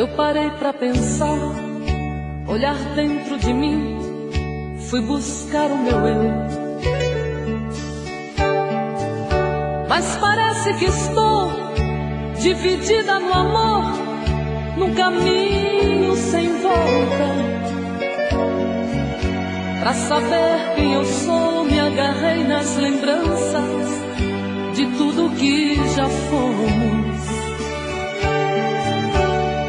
Eu parei pra pensar, olhar dentro de mim, fui buscar o meu eu. Mas parece que estou dividida no amor, num caminho sem volta. Pra saber quem eu sou, me agarrei nas lembranças de tudo que já fomos.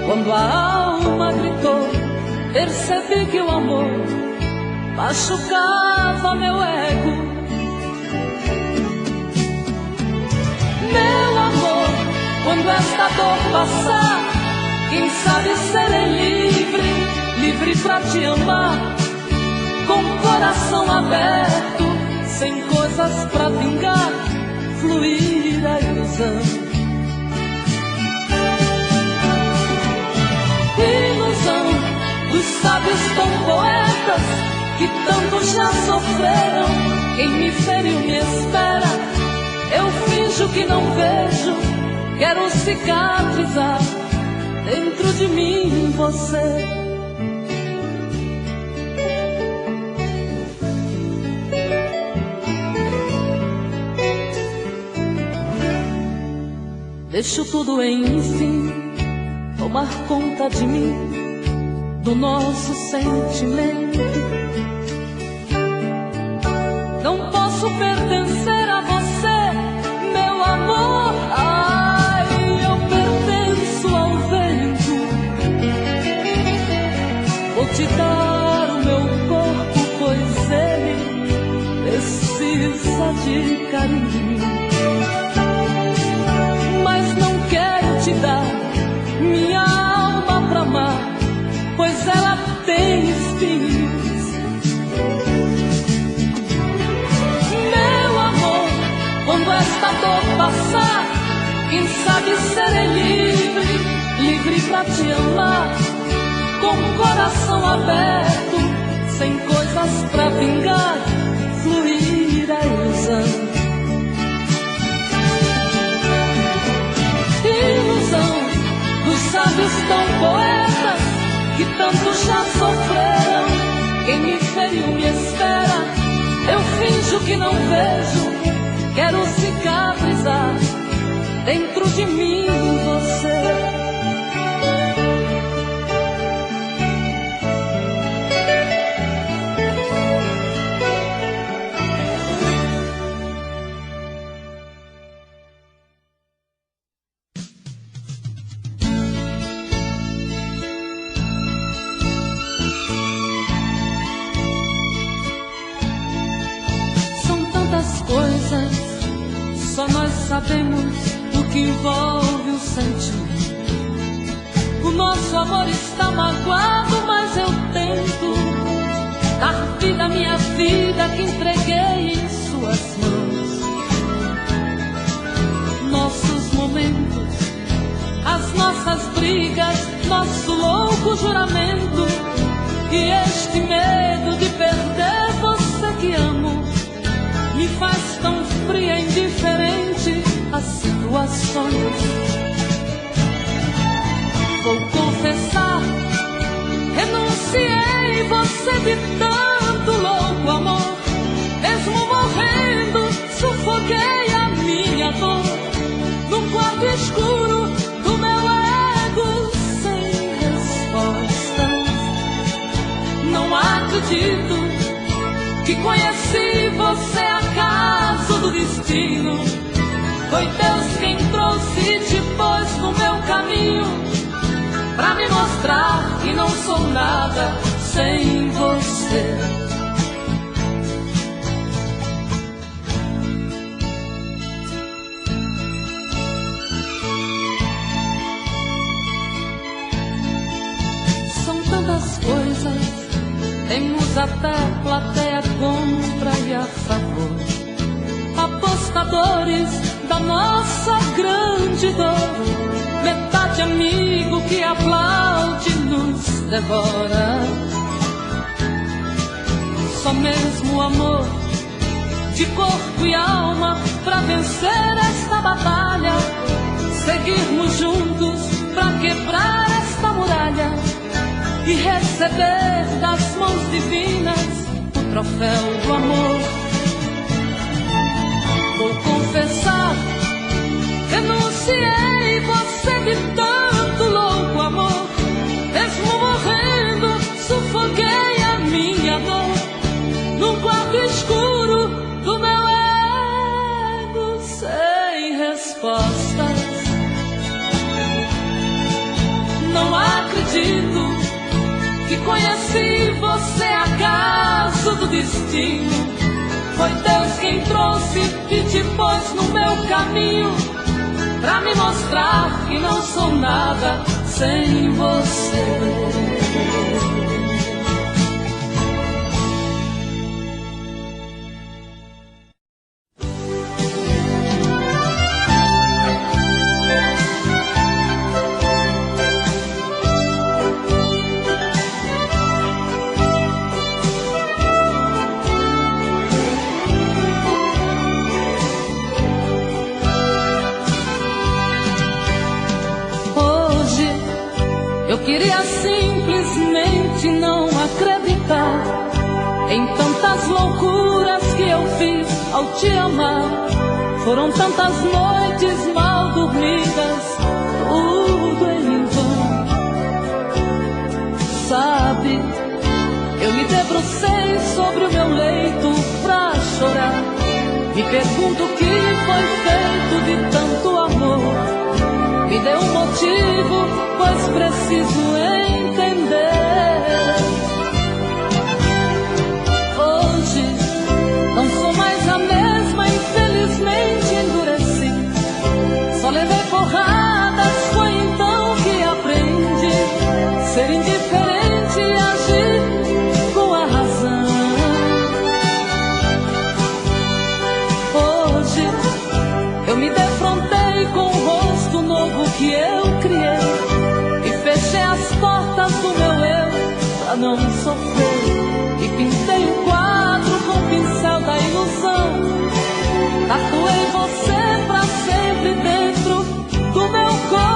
Quando a alma gritou, percebi que o amor machucava meu ego. Meu amor, quando esta dor passar, quem sabe serei livre, livre pra te amar, com o coração aberto, sem coisas pra vingar, fluir a ilusão. Ilusão dos sábios tão poetas que tanto já sofreram. Quem me feriu me espera, eu finjo que não vejo, quero cicatrizar dentro de mim você. Deixo tudo enfim tomar conta de mim, do nosso sentimento. Não posso pertencer a você, meu amor. Ai, eu pertenço ao vento. Vou te dar o meu corpo, pois ele precisa de carinho. Mas não quero te dar minha alma pra amar, pois ela tem espinhos. Meu amor, quando esta dor passar, quem sabe serei livre, livre pra te amar, com o coração aberto, sem coisas pra vingar, fluir a ilusão. Ilusão dos sábios tão poetas que tanto já sofreram. Quem me feriu me espera, eu finjo que não vejo, quero cicatrizar dentro de mim você. Só nós sabemos o que envolve o sentimento. O nosso amor está magoado, mas eu tento dar vida à minha vida que entreguei em suas mãos. Nossos momentos, as nossas brigas, nosso louco juramento, e este medo de perder você que amo me faz tão fria e indiferente às situações. Vou confessar, renunciei você de tanto louco amor. Mesmo morrendo, sufoquei a minha dor num quarto escuro do meu ego sem respostas. Não acredito que conheci você acaso do destino. Foi Deus quem trouxe e te pôs no meu caminho, pra me mostrar que não sou nada sem você. São tantas coisas, temos até plateia contra e a favor, apostadores da nossa grande dor, metade amigo que aplaude e nos devora. Só mesmo amor de corpo e alma pra vencer esta batalha, seguirmos juntos pra quebrar esta muralha. batalha e receber das mãos divinas o troféu do amor. Vou confessar, renunciei você de tanto louco amor. Mesmo morrendo, sufoquei a minha dor num quarto escuro do meu ego sem respostas. Não acredito que conheci você acaso do destino. Foi Deus quem trouxe e te pôs no meu caminho pra me mostrar que não sou nada sem você. Eu queria simplesmente não acreditar em tantas loucuras que eu fiz ao te amar. Foram tantas noites mal dormidas, tudo em vão. Sabe, eu me debrucei sobre o meu leito pra chorar. Me pergunto o que foi feito de tanto amor. Me dê um motivo, pois preciso entender. Hoje não sou mais a mesma, infelizmente endureci. Só levei porradas, foi então que aprendi ser indiferente e agir com a razão. Hoje eu me defrontei com o rosto novo que eu criei e fechei as portas do meu eu pra não sofrer. E pintei um quadro com o pincel da ilusão. Tatuei você pra sempre dentro do meu coração.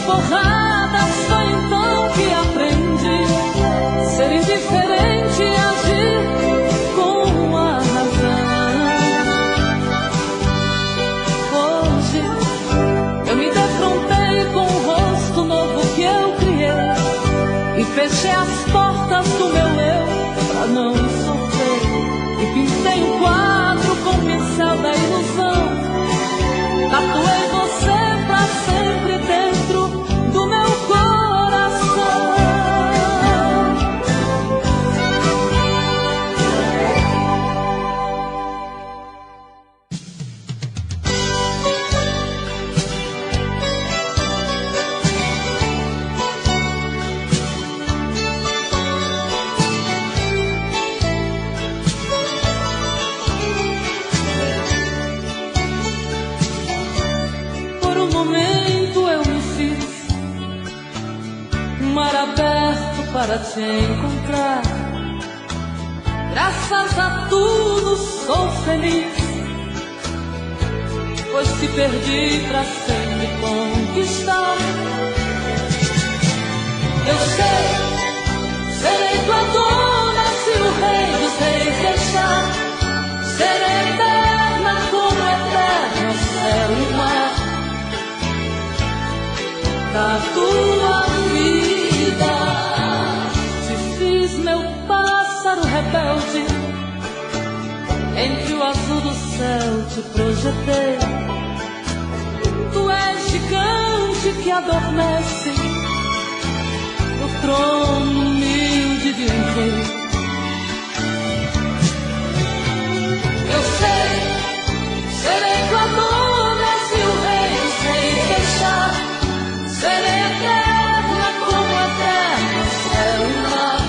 Porradas, foi então que aprendi ser indiferente e agir com a razão. Hoje eu me defrontei com o rosto novo que eu criei e fechei as portas do meu eu pra não sofrer. E pintei um quadro com o pincel da ilusão. Tatuei você pra sempre dentro do meu coração. Por um momento eu me fiz um mar aberto para te encontrar. Graças a tudo sou feliz, pois te perdi pra sempre conquistar. Eu sei, serei tua dona se o rei dos reis deixar. Serei eterna como eterno céu e mar da tua vida. Te fiz meu pássaro rebelde, entre o azul do céu te projetei. Tu és gigante que adormece no trono humilde de um rei. Eu sei, serei tua dona se o rei dos reis deixar. Serei eterna como eterno céu e mar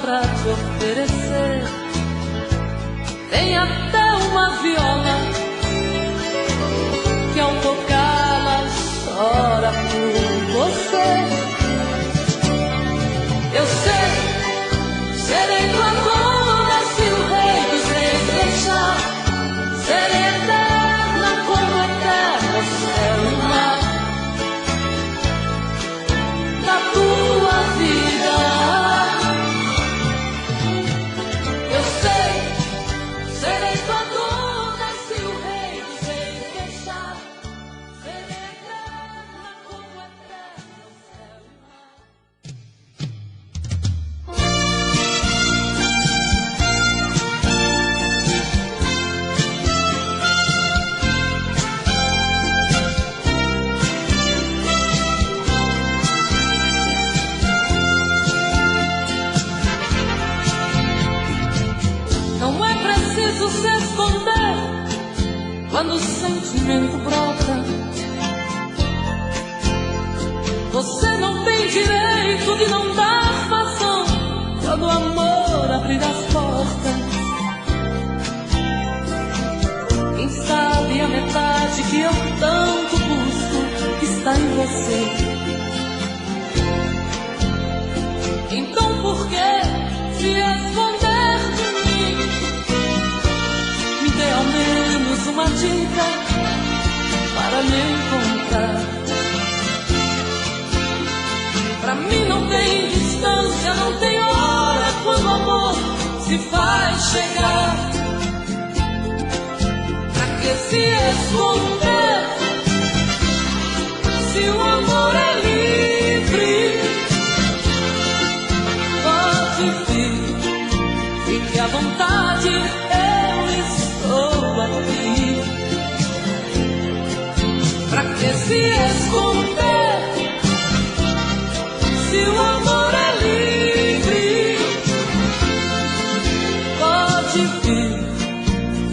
pra te oferecer. Tem até uma viola que ao tocá-la chora por você. Eu sei, serei tua dona se o rei dos reis deixar. Serei eterna como eterno céu e mar na tua vida. Eu sei, serei tua dona se o rei dos reis deixar. Serei eterna como eterno céu e mar. Não é preciso se esconder quando o sentimento brota. Você não tem direito de não dar razão quando o amor abrir as portas. Quem sabe a metade que eu tanto busco está em você. Então por que se esconder de mim? Me dê ao menos uma dica para me encontrar. Pra mim não tem distância, não tem hora quando o amor se faz chegar. Pra que se esconder se o amor é livre? Pode vir, fique à vontade, eu estou aqui. Pra que se esconder se o amor é livre? Pode vir,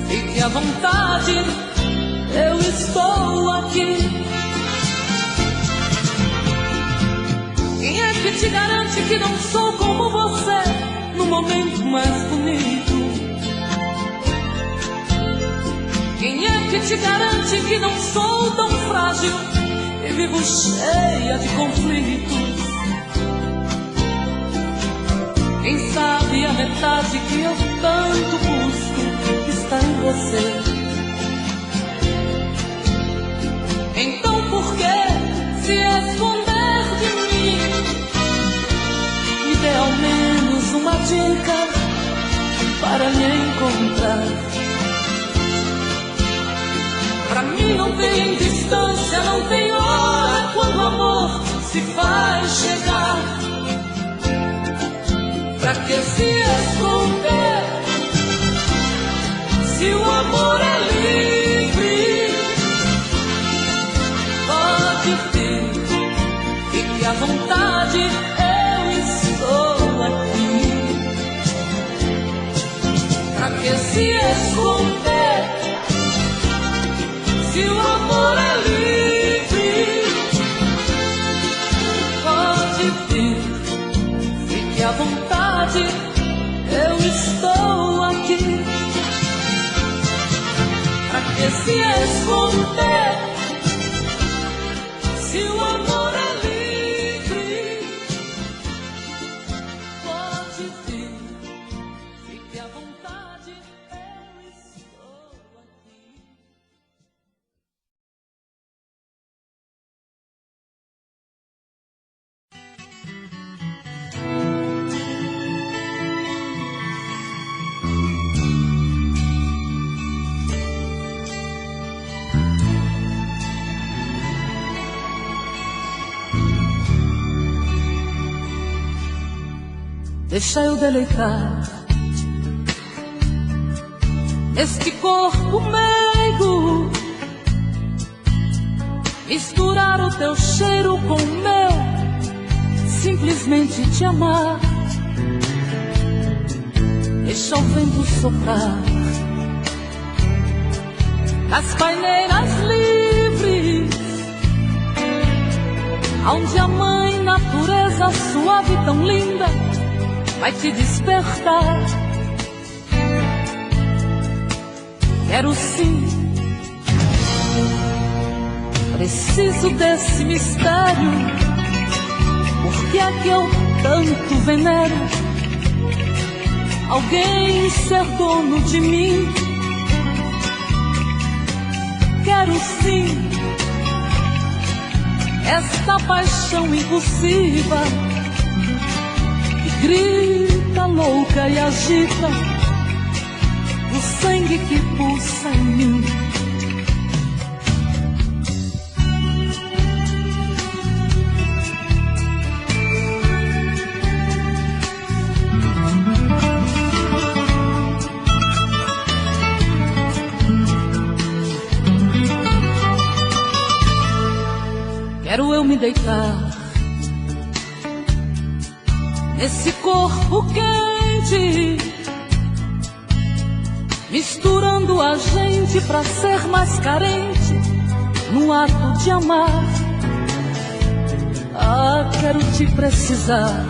fique à vontade, eu estou aqui. Quem é que te garante que não sou como você no momento mais bonito? Quem é que te garante que não sou tão frágil e vivo cheia de conflitos? Quem sabe a metade que eu tanto busco está em você. Então por que se esconder de mim? Me dê ao menos uma dica para me encontrar. Pra mim não tem distância, não tem hora quando o amor se faz chegar. Pra que se esconder se o amor é livre? Pode vir, fique à vontade, eu estou aqui. Pra que se esconder se o amor é livre? Pode vir, fique à vontade, eu estou aqui. Pra que se esconder se o amor é livre? Pode vir, fique à vontade, eu estou aqui. Deixa eu deleitar este corpo meigo, misturar o teu cheiro com o meu, simplesmente te amar. Deixa o vento soprar nas paineiras livres, onde a mãe natureza suave tão linda vai te despertar. Quero sim, preciso desse mistério. Por que é que eu tanto venero alguém ser dono de mim? Quero sim esta paixão impulsiva que grita louca e agita o sangue que pulsa em mim. Quero eu me deitar nesse corpo quente, misturando a gente pra ser mais carente no ato de amar. Ah, quero te precisar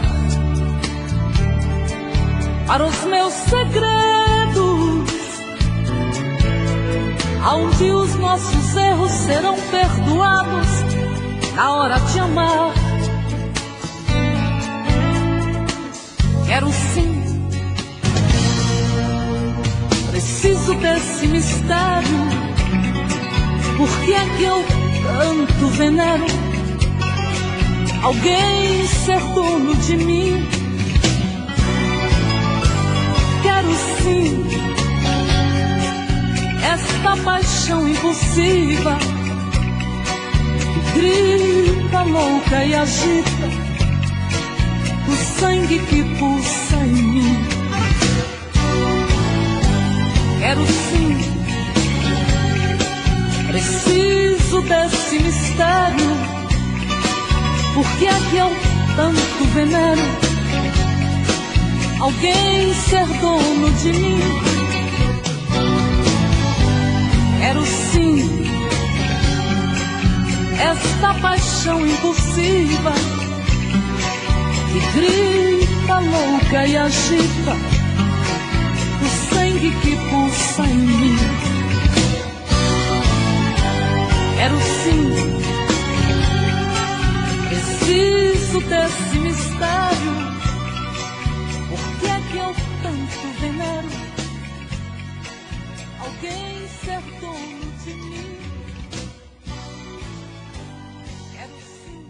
para os meus segredos, aonde os nossos erros serão perdoados na hora de amar. Quero sim, preciso desse mistério. Por que é que eu tanto venero alguém ser dono de mim? Quero sim esta paixão impulsiva que grita louca e agita o sangue que pulsa em mim. Quero sim, preciso desse mistério. Por que é que eu tanto venero alguém ser dono de mim? Quero sim esta paixão impulsiva que grita louca e agita o sangue que pulsa em mim. Quero sim, preciso desse mistério. Por que é que eu tanto venero alguém ser dono de mim? Quero sim.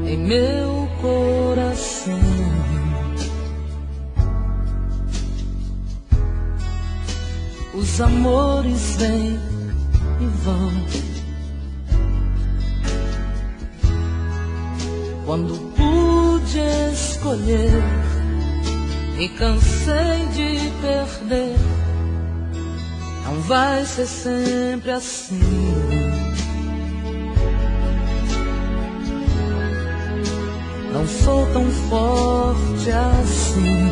Em meu coração os amores vêm e vão. Quando pude escolher, me cansei de perder. Não vai ser sempre assim. Não sou tão forte assim.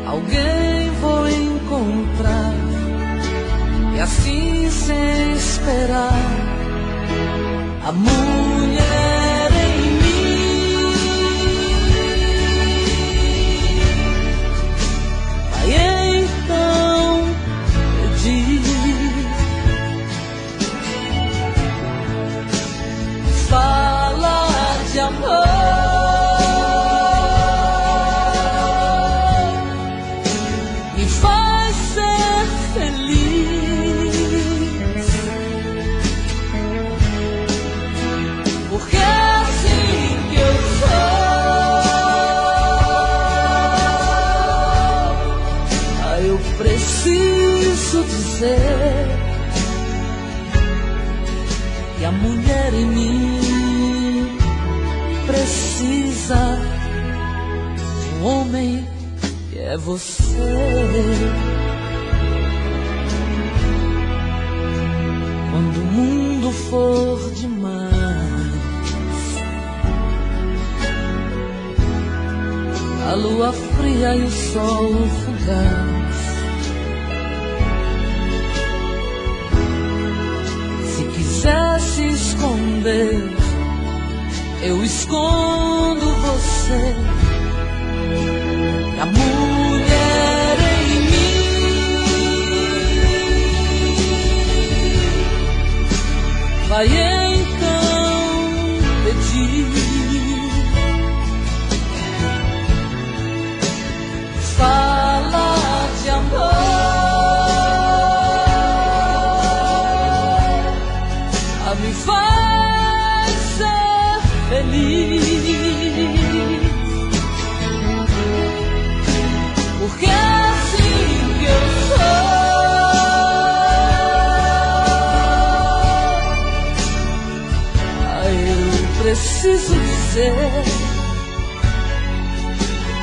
Alguém vou encontrar, e assim sem esperar, a mulher em mim vai então pedir. Fala de amor, me faz ser feliz, porque é assim que eu sou. Ah, eu preciso dizer que a mulher em mim precisa de um homem que é você. Quando o mundo for demais, a lua fria e o sol fugaz, se quiser se esconder, eu escondo você. A mulher em mim vai então pedir, fala de amor, a me faz ser feliz. Porque é assim que eu sou. Eu preciso dizer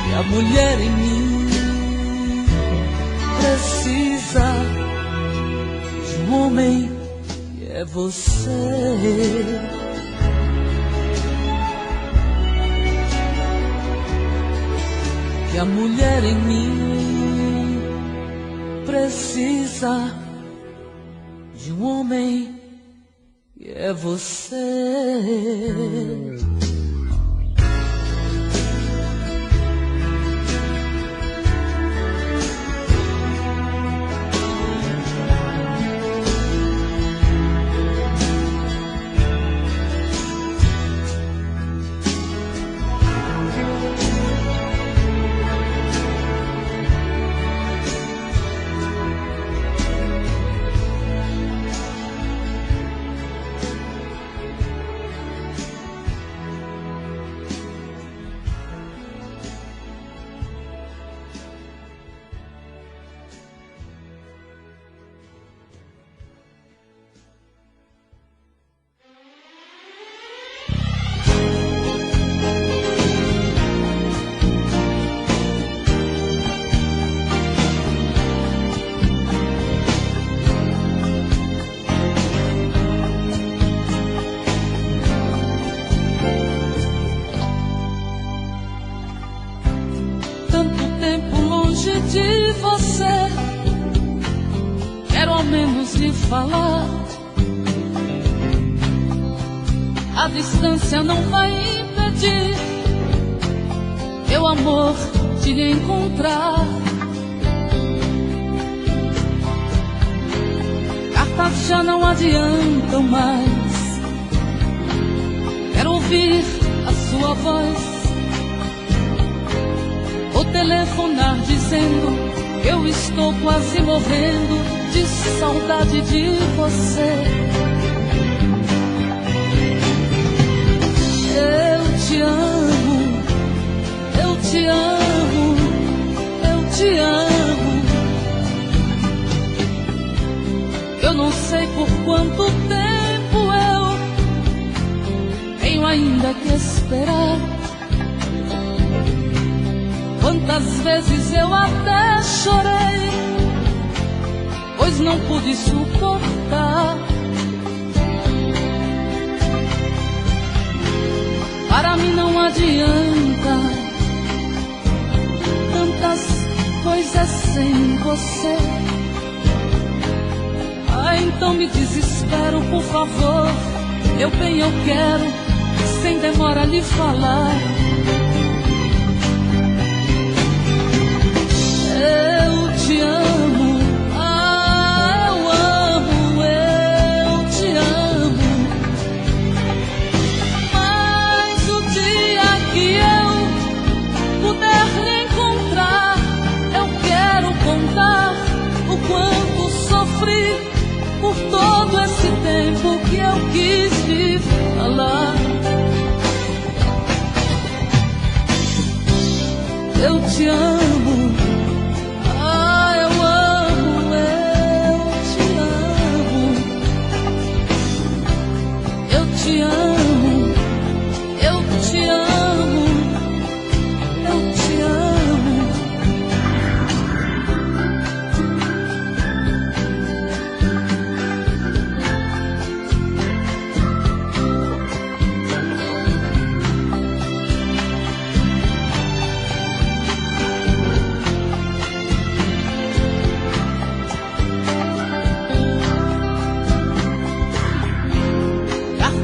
que a mulher em mim precisa de um homem que é você. Que a mulher em mim precisa de um homem que é você. De você, quero ao menos lhe falar. A distância não vai impedir meu amor de lhe encontrar. Cartas já não adiantam mais, quero ouvir a sua voz. Vou telefonar dizendo que eu estou quase morrendo de saudade de você. Eu te amo, eu te amo, eu te amo. Eu não sei por quanto tempo eu tenho ainda que esperar. Quantas vezes eu até chorei, pois não pude suportar. Para mim não adianta tantas coisas sem você. Ah, então me desespero, por favor. Eu bem eu quero, sem demora lhe falar. Eu te amo, ah, eu amo, eu te amo. Mas o dia que eu puder lhe encontrar, eu quero contar o quanto sofri por todo esse tempo que eu quis lhe falar. Eu te amo.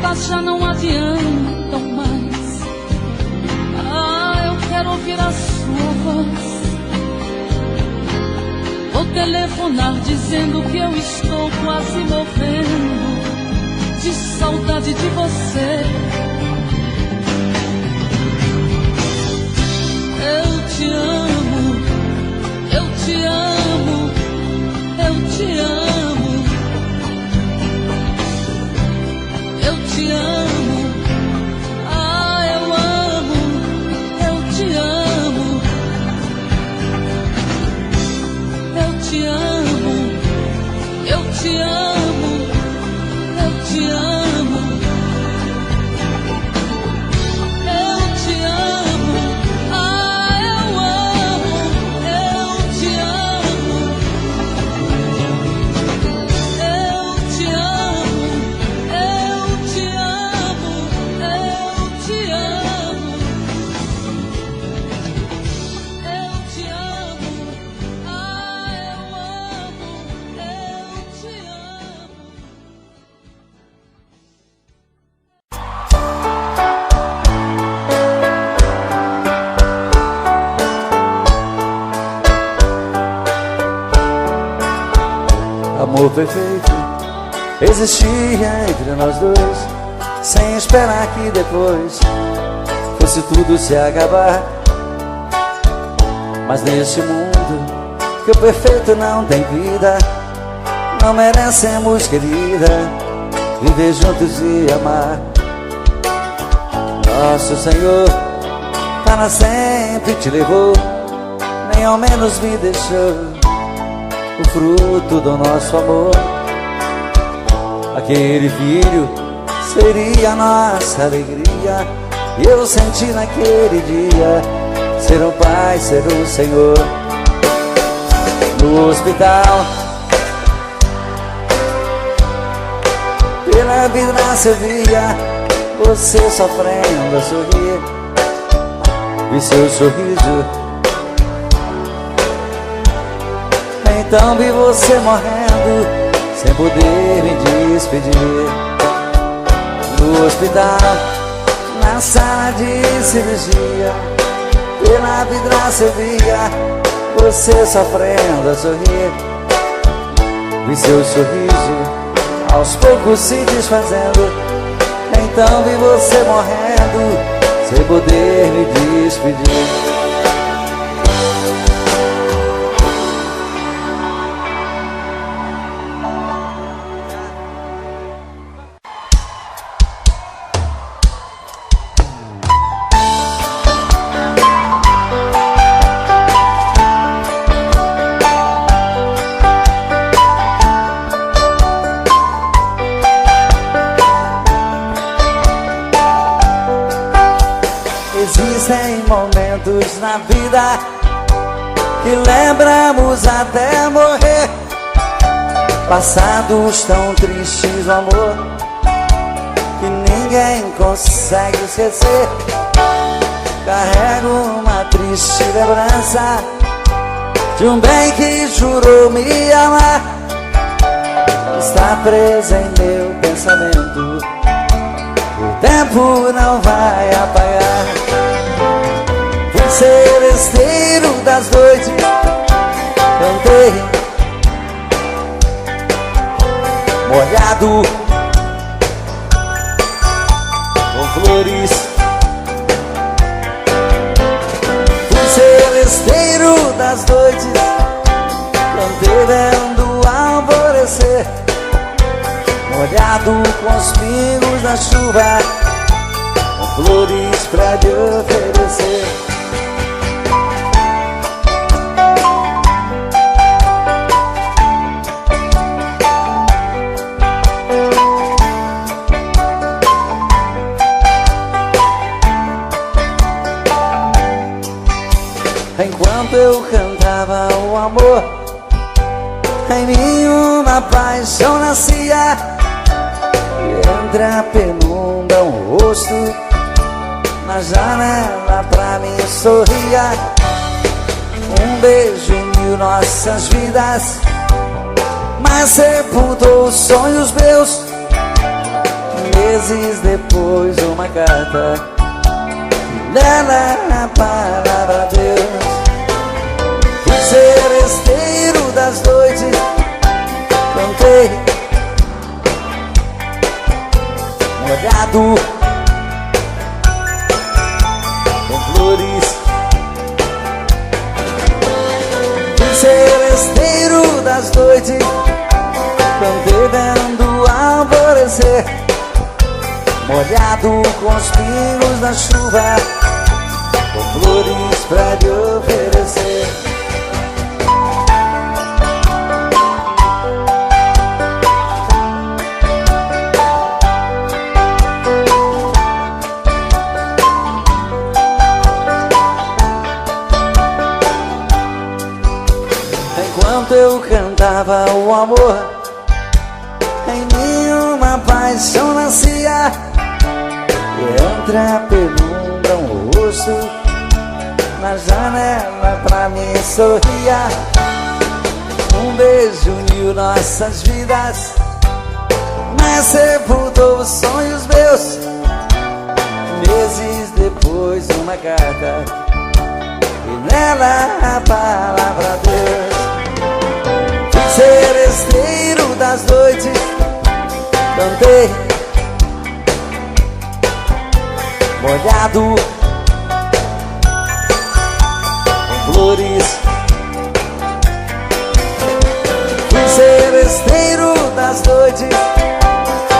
conversas já não adiantam mais. Eu quero ouvir a sua voz. Vou telefonar dizendo que eu estou quase morrendo de saudade de você. Eu te amo, eu te amo, eu te amo, eu te amo, eu amo, eu te amo, eu te amo, eu te amo, eu te amo. Amor perfeito existia entre nós dois, sem esperar que depois fosse tudo se acabar. Mas neste mundo que o perfeito não tem vida, não merecemos, querida, viver juntos e amar. Nosso Senhor para sempre te levou, nem ao menos me deixou o fruto do nosso amor. Aquele filho seria a nossa alegria, e eu senti naquele dia ser um pai, ser um Senhor. No hospital, pela vidraça eu via você sofrendo a sorrir, vi seu sorriso. Então vi você morrendo, sem poder me despedir. No hospital, na sala de cirurgia, pela vidraça eu via você sofrendo a sorrir, vi seu sorriso aos poucos se desfazendo. Então vi você morrendo, sem poder me despedir. Existem momentos na vida que lembramos até morrer, passados tão tristes do amor que ninguém consegue esquecer. Carrego uma triste lembrança de um bem que jurou me amar, está presa em meu pensamento, o tempo não vai apagar. Fui seresteiro das noites, cantei molhado com flores. Fui seresteiro das noites, cantei vendo o alvorecer, molhado com os pingos da chuva, com flores pra te oferecer. Enquanto eu cantava o amor, em mim uma paixão nascia, e entre a penumbra um rosto na janela pra mim sorria. Um beijo uniu nossas vidas, mas sepultou os sonhos meus. Meses depois uma carta, nela a palavra Deus. Fui seresteiro das noites, cantei molhado com flores. Fui seresteiro das noites, cantei vendo alvorecer, molhado com os pingos da chuva, com flores pra lhe oferecer. Enquanto eu cantava o amor, em mim uma paixão nascia, e entre a penumbra um rosto na janela pra mim sorria. Um beijo uniu nossas vidas, mas sepultou os sonhos meus. Meses depois uma carta, e nela a palavra Deus. Fui seresteiro das noites, cantei molhado com flores. Fui seresteiro das noites,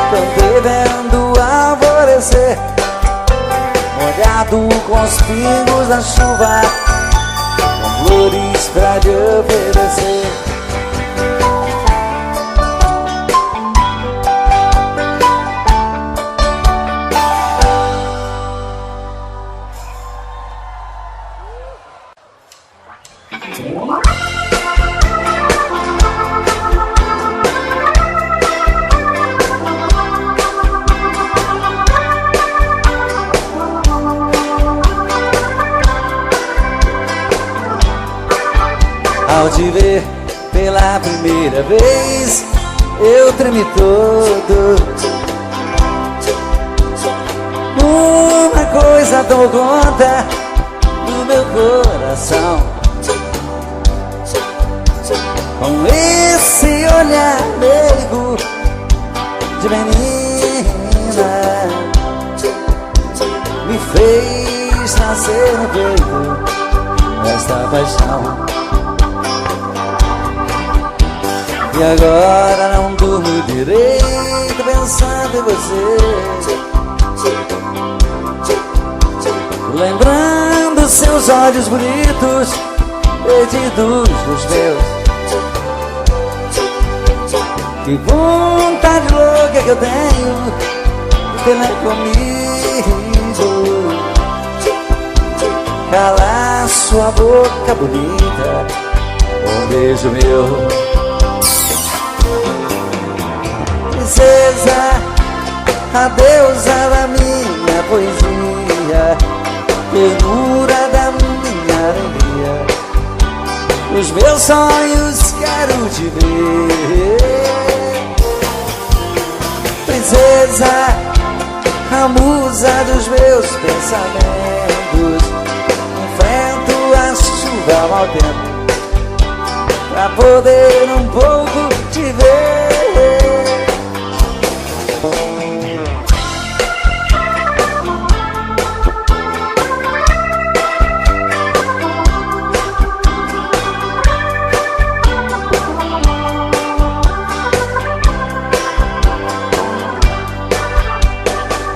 cantei vendo alvorecer, molhado com os pingos da chuva, com flores pra lhe oferecer. Ao te ver pela primeira vez, eu tremi todo. Uma coisa tomou conta do meu coração, com esse olhar meigo de menina, me fez nascer no peito esta paixão. E agora não durmo direito pensando em você, lembrando seus olhos bonitos, perdidos dos meus. Que vontade louca que eu tenho de ter comigo, calar sua boca bonita, um beijo meu. Princesa, a deusa da minha poesia, ternura da minha alegria, nos meus sonhos quero te ver. Princesa, a musa dos meus pensamentos, enfrento a chuva ao mau tempo, pra poder um pouco te ver.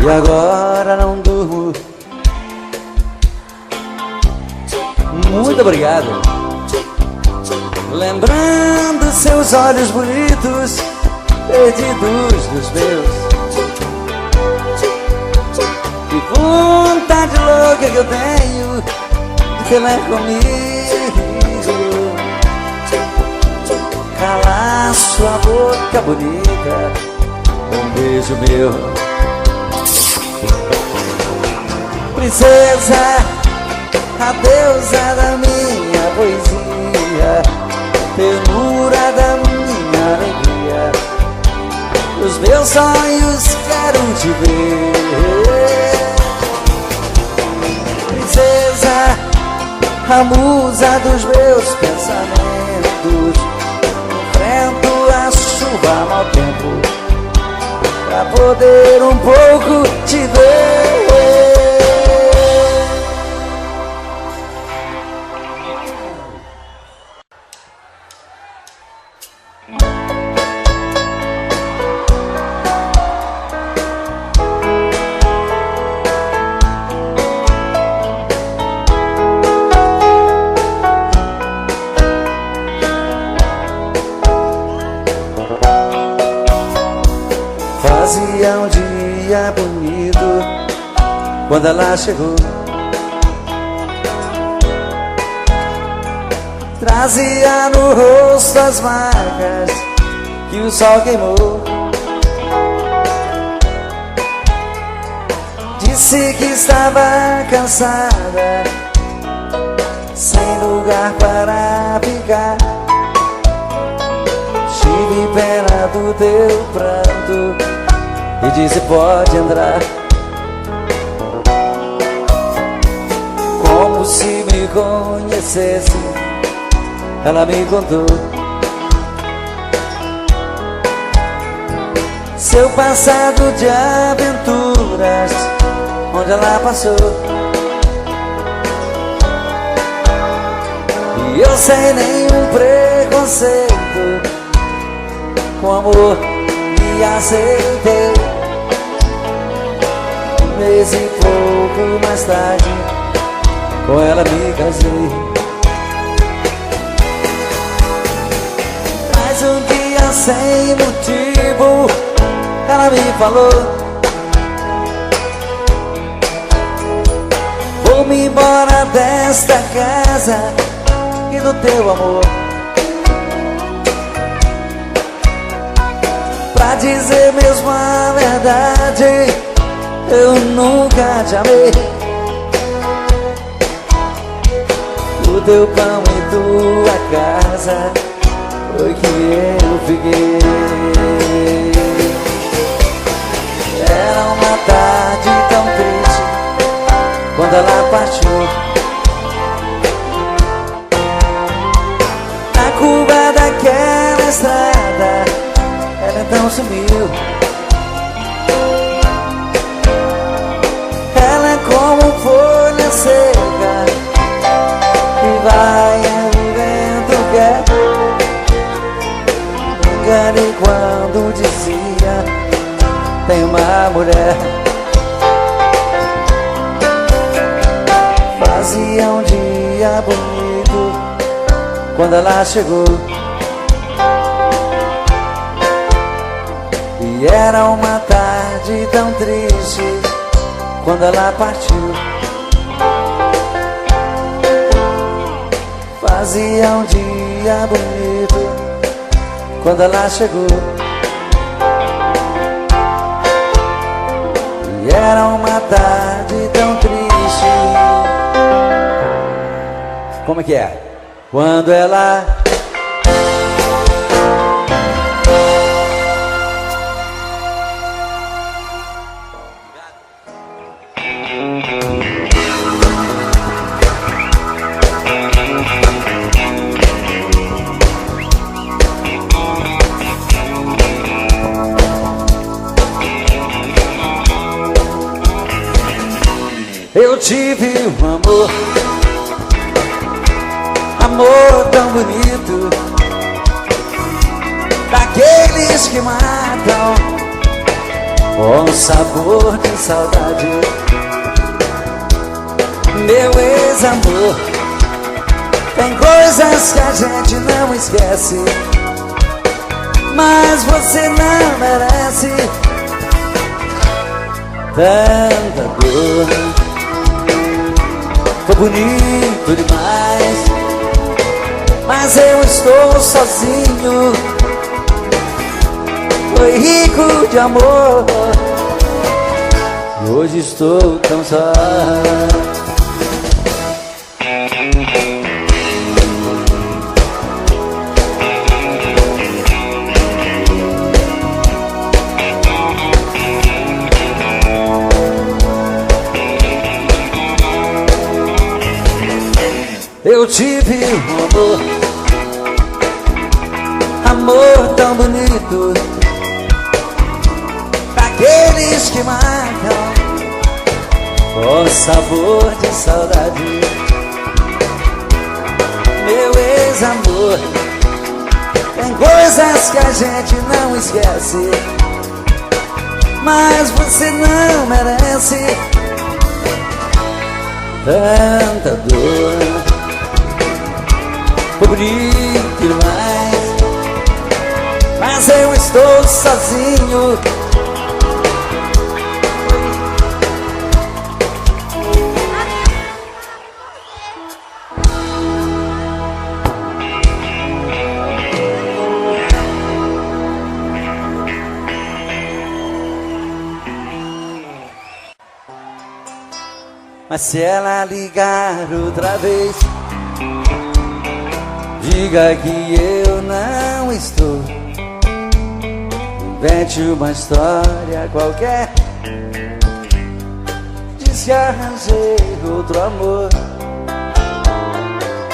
E agora não durmo. Muito obrigado. Lembrando seus olhos bonitos, perdidos dos meus. Que vontade louca que eu tenho de ter lá comigo, calar sua boca bonita, um beijo meu. Princesa, a deusa da minha poesia, ternura da minha alegria, Os meus sonhos quero te ver. Princesa, a musa dos meus pensamentos, enfrento a chuva ao mau tempo pra poder um pouco te ver. Fazia um dia bonito quando ela chegou. Trazia no rosto as marcas que o sol queimou. Disse que estava cansada, sem lugar para ficar. Tive pena do teu pranto e disse pode entrar. Como se me conhecesse, ela me contou seu passado de aventuras, onde ela passou. E eu sem nenhum preconceito, com amor me aceitei. Um mês e pouco mais tarde, com ela me casei. Mas um dia sem motivo, ela me falou: vou-me embora desta casa e do teu amor. Pra dizer mesmo a verdade, eu nunca te amei. O teu pão e tua casa foi que eu fiquei. Era uma tarde tão triste quando ela partiu. Na curva daquela estrada, ela então sumiu. Ela é como folha seca que vai onde o vento quer. Me enganei quando dizia tem uma mulher. Fazia um dia bonito quando ela chegou. E era uma tarde tão triste quando ela partiu. Fazia um dia bonito quando ela chegou. E era uma tarde tão triste. Como é que é? Quando ela... Eu tive um amor, amor tão bonito, daqueles que matam com sabor de saudade. Meu ex-amor, tem coisas que a gente não esquece, mas você não merece tanta dor. Foi bonito demais, mas eu estou sozinho. Foi rico de amor, e hoje estou tão só. eu tive um amor tão bonito, daqueles que marcam com sabor de saudade. Meu ex-amor, tem coisas que a gente não esquece, mas você não merece tanta dor. Bonito demais, mas eu estou sozinho. Mas se ela ligar outra vez, diga que eu não estou. Invente uma história qualquer, diz que arranjei outro amor.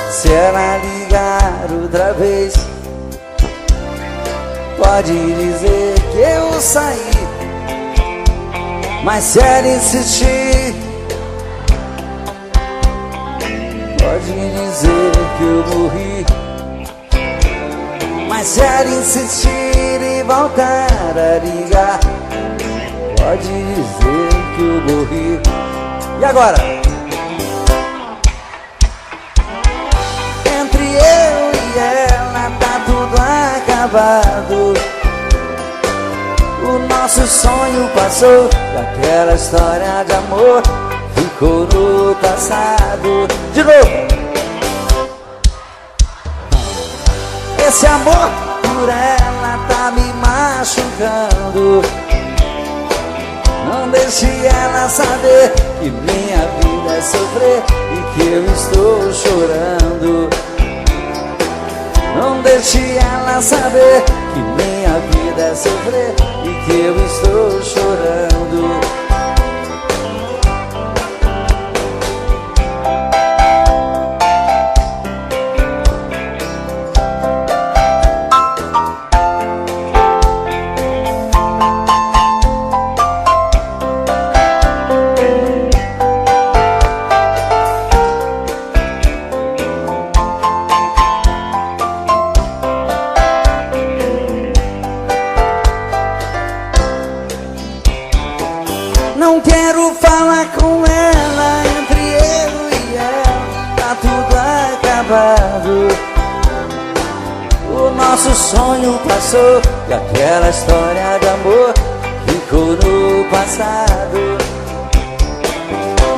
Se ela ligar outra vez, pode dizer que eu saí. Mas se ela insistir, pode dizer que eu morri. Mas se ela insistir e voltar a ligar, pode dizer que eu morri. E agora? Entre eu e ela tá tudo acabado. O nosso sonho passou, e aquela história de amor ficou no passado. De novo! Esse amor por ela tá me machucando. Não deixe ela saber que minha vida é sofrer e que eu estou chorando. Não deixe ela saber que minha vida é sofrer e que eu estou chorando. Não quero falar com ela, entre eu e ela tá tudo acabado. O nosso sonho passou, e aquela história de amor ficou no passado.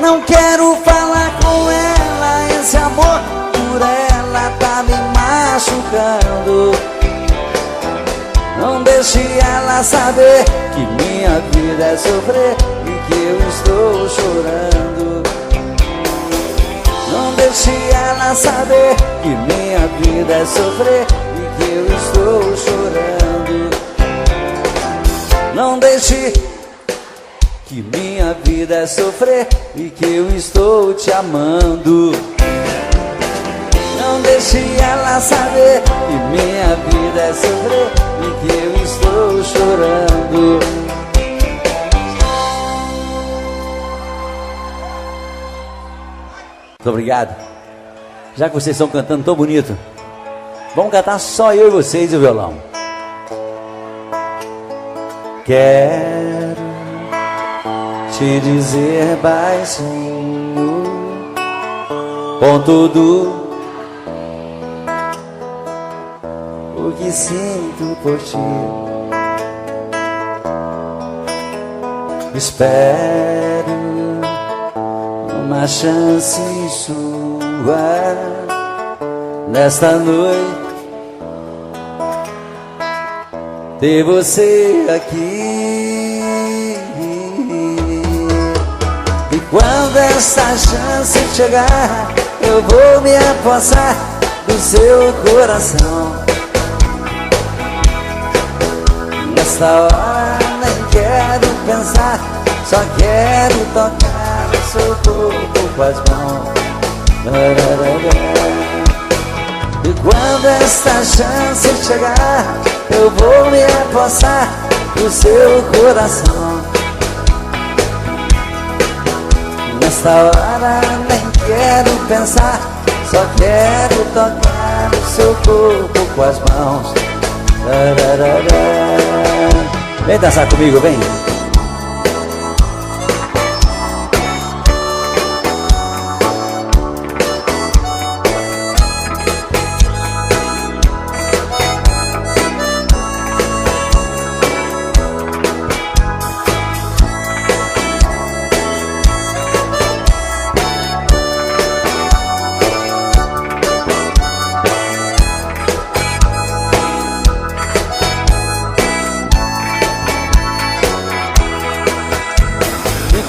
Não quero falar com ela, esse amor por ela tá me machucando. Não deixe ela saber que minha vida é sofrer e que eu estou chorando. Não deixe ela saber que minha vida é sofrer e que eu estou chorando. Não deixe que minha vida é sofrer e que eu estou te amando. Não deixe ela saber que minha vida é sofrer e que eu estou chorando. Muito obrigado. Já que vocês estão cantando tão bonito, vamos cantar só eu e vocês e o violão. Quero te dizer baixinho, com tudo o que sinto por ti. Espero uma chance sua nesta noite, ter você aqui. E quando essa chance chegar, eu vou me apossar do seu coração. Nesta hora nem quero pensar, só quero tocar no seu corpo com as mãos. E quando esta chance chegar, eu vou me apossar do seu coração. Nesta hora nem quero pensar, só quero tocar o seu corpo com as mãos. Vem dançar comigo, vem.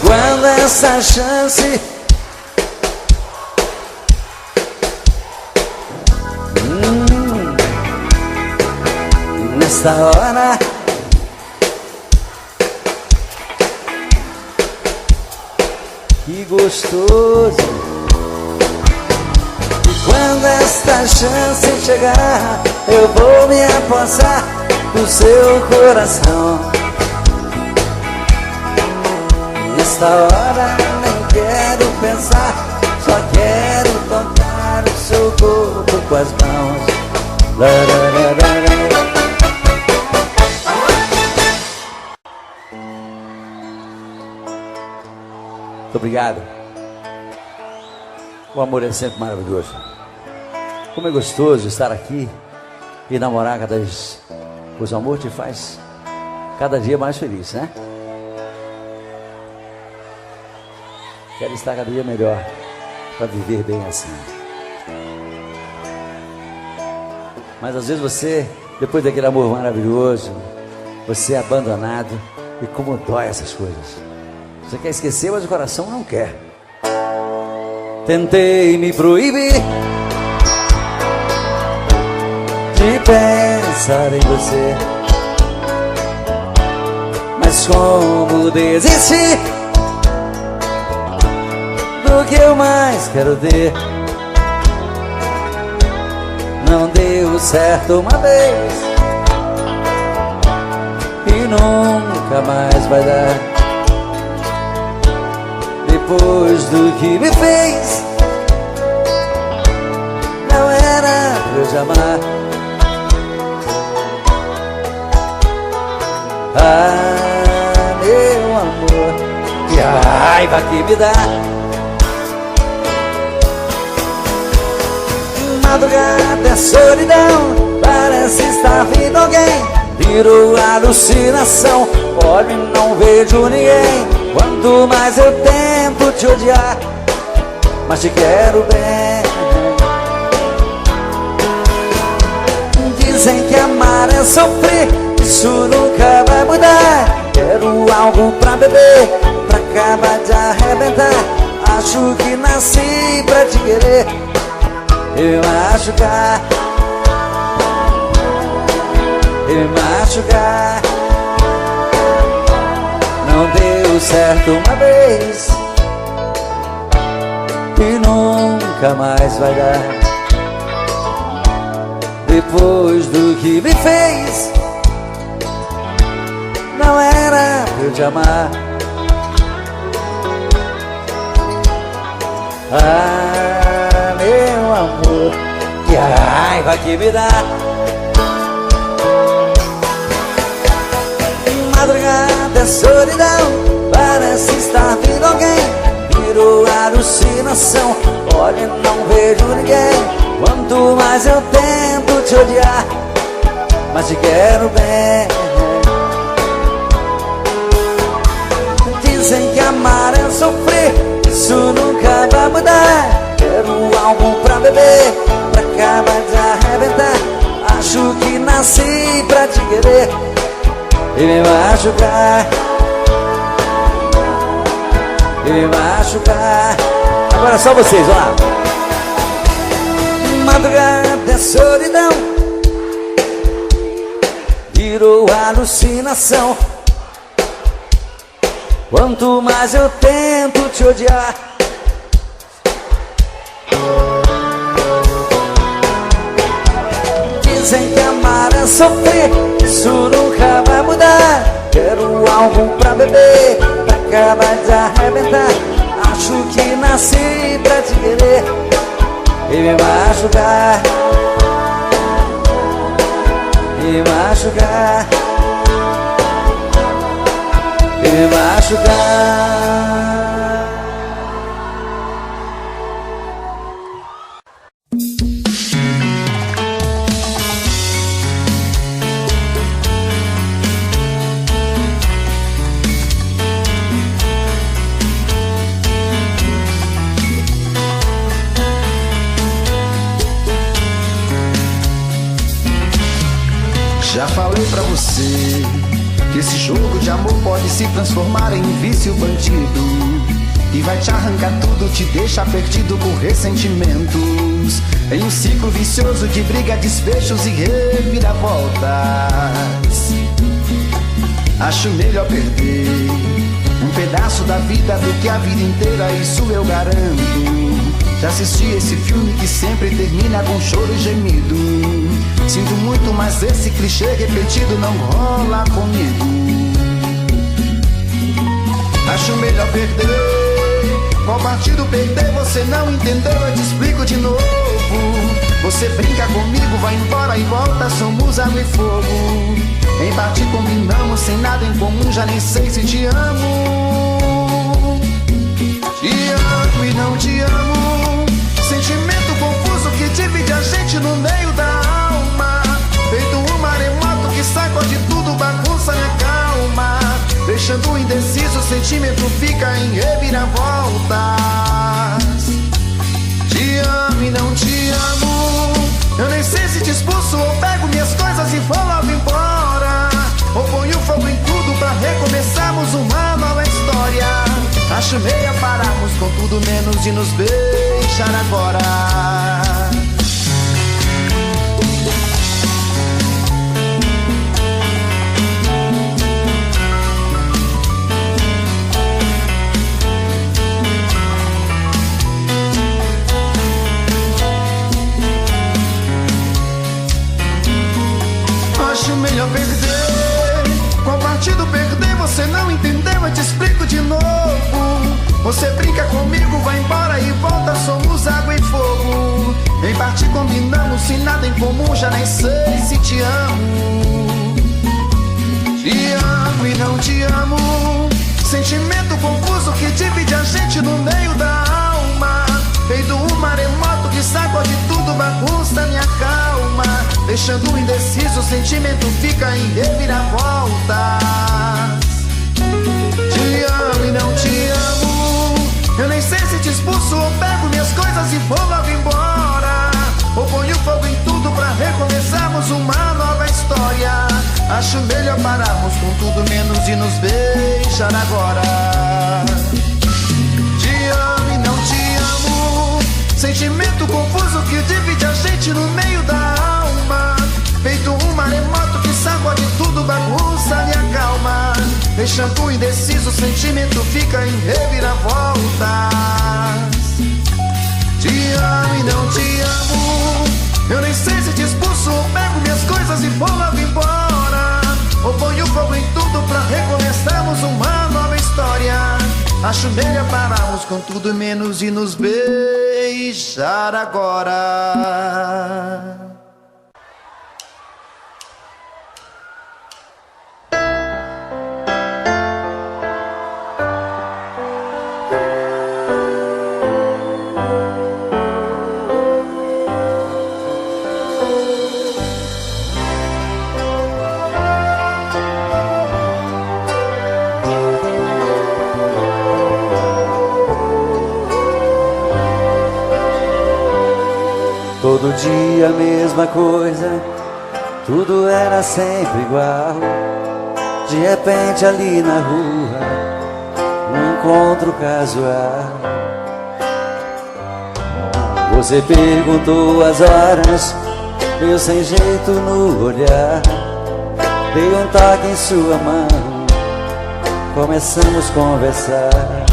Quando essa chance nesta hora que gostoso. E quando esta chance chegar, eu vou me apossar do seu coração. Nesta hora nem quero pensar, só quero tocar o seu corpo com as mãos. Muito obrigado. O amor é sempre maravilhoso. Como é gostoso estar aqui e namorar cada vez. Pois o amor te faz cada dia mais feliz, né? Quero estar cada dia melhor para viver bem assim. Mas às vezes você, depois daquele amor maravilhoso, você é abandonado. E como dói essas coisas. Você quer esquecer, mas o coração não quer. Tentei me proibir de pensar em você, mas como desistir do que eu mais quero ter? Não deu certo uma vez e nunca mais vai dar. Depois do que me fez, não era pra eu te amar. Ah, meu amor, que raiva que me dá. Madrugada é solidão, parece estar vindo alguém. Virou alucinação, olho e não vejo ninguém. Quanto mais eu tento te odiar, mas te quero bem. Dizem que amar é sofrer, isso nunca vai mudar. Quero algo pra beber, pra acabar de arrebentar. Acho que nasci pra te querer e me machucar, e me machucar. Não deu certo uma vez e nunca mais vai dar. Depois do que me fez, não era pra eu te amar. Ah, meu amor, que raiva que me dá. Madrugada é solidão, parece estar vindo alguém. Virou alucinação, olha e não vejo ninguém. Quanto mais eu tento te odiar, mas te quero bem. Dizem que amar é sofrer, isso nunca vai mudar. Quero algo pra beber, pra acabar de arrebentar. Acho que nasci pra te querer e me machucar, e me machucar. Agora só vocês, vamos lá. Madrugada é solidão, virou alucinação. Quanto mais eu tento te odiar, Dizem que amar é sofrer, isso nunca vai mudar. Quero algo pra beber, pra acabar de arrebentar. Acho que nasci pra te querer e me machucar, me machucar, me machucar. Já falei pra você que esse jogo de amor pode se transformar em um vício bandido e vai te arrancar tudo, te deixar perdido por ressentimentos, em um ciclo vicioso de briga, desfechos e reviravoltas. Acho melhor perder um pedaço da vida do que a vida inteira, isso eu garanto. Já assisti esse filme que sempre termina com choro e gemido. Sinto muito, mas esse clichê repetido não rola comigo. Acho melhor perder. Qual partido perder? Você não entendeu, eu te explico de novo. Você brinca comigo, vai embora e volta, somos água e fogo. Em parte combinamos, sem nada em comum, já nem sei se te amo. Te amo e não te amo. Sentimento confuso que divide a gente no meio da alma. Feito um maremoto que sacode tudo, bagunça minha calma. Deixando indeciso, o sentimento fica em reviravoltas. Te amo e não te amo. Eu nem sei se te expulso ou pego minhas coisas e vou logo embora, ou ponho fogo em tudo pra recomeçarmos uma nova história. Acho meio pararmos com tudo menos de nos beijar agora. Acho melhor perder. Qual partido perder? Você não entendeu, eu te explico de novo. Você brinca comigo, vai embora e volta, somos água e fogo. Em parte combinamos, sem nada em comum, já nem sei se te amo. Te amo e não te amo. Sentimento confuso que divide a gente no meio da alma. Feito um maremoto que sacode tudo, bagunça minha calma. Deixando indeciso, o sentimento fica em reviravoltas. Te amo e não te amo. Eu nem sei se te expulso ou pego minhas coisas e vou logo embora, ou ponho fogo em tudo pra recomeçarmos uma nova história. Acho melhor pararmos com tudo menos de nos beijar agora. Te amo e não te amo. Sentimento confuso que divide a gente no meio da alma. Feito um maremoto que sacode tudo, bagunça minha calma. Deixando indeciso, o sentimento fica em reviravoltas. Te amo e não te amo. Eu nem sei se te expulso ou pego minhas coisas e vou logo embora, ou ponho fogo em tudo pra recomeçarmos uma nova história. Acho melhor pararmos com tudo menos de nos beijar agora. Todo dia a mesma coisa, tudo era sempre igual. De repente ali na rua, num encontro casual, você perguntou as horas, eu sem jeito no olhar. Dei um toque em sua mão, começamos a conversar.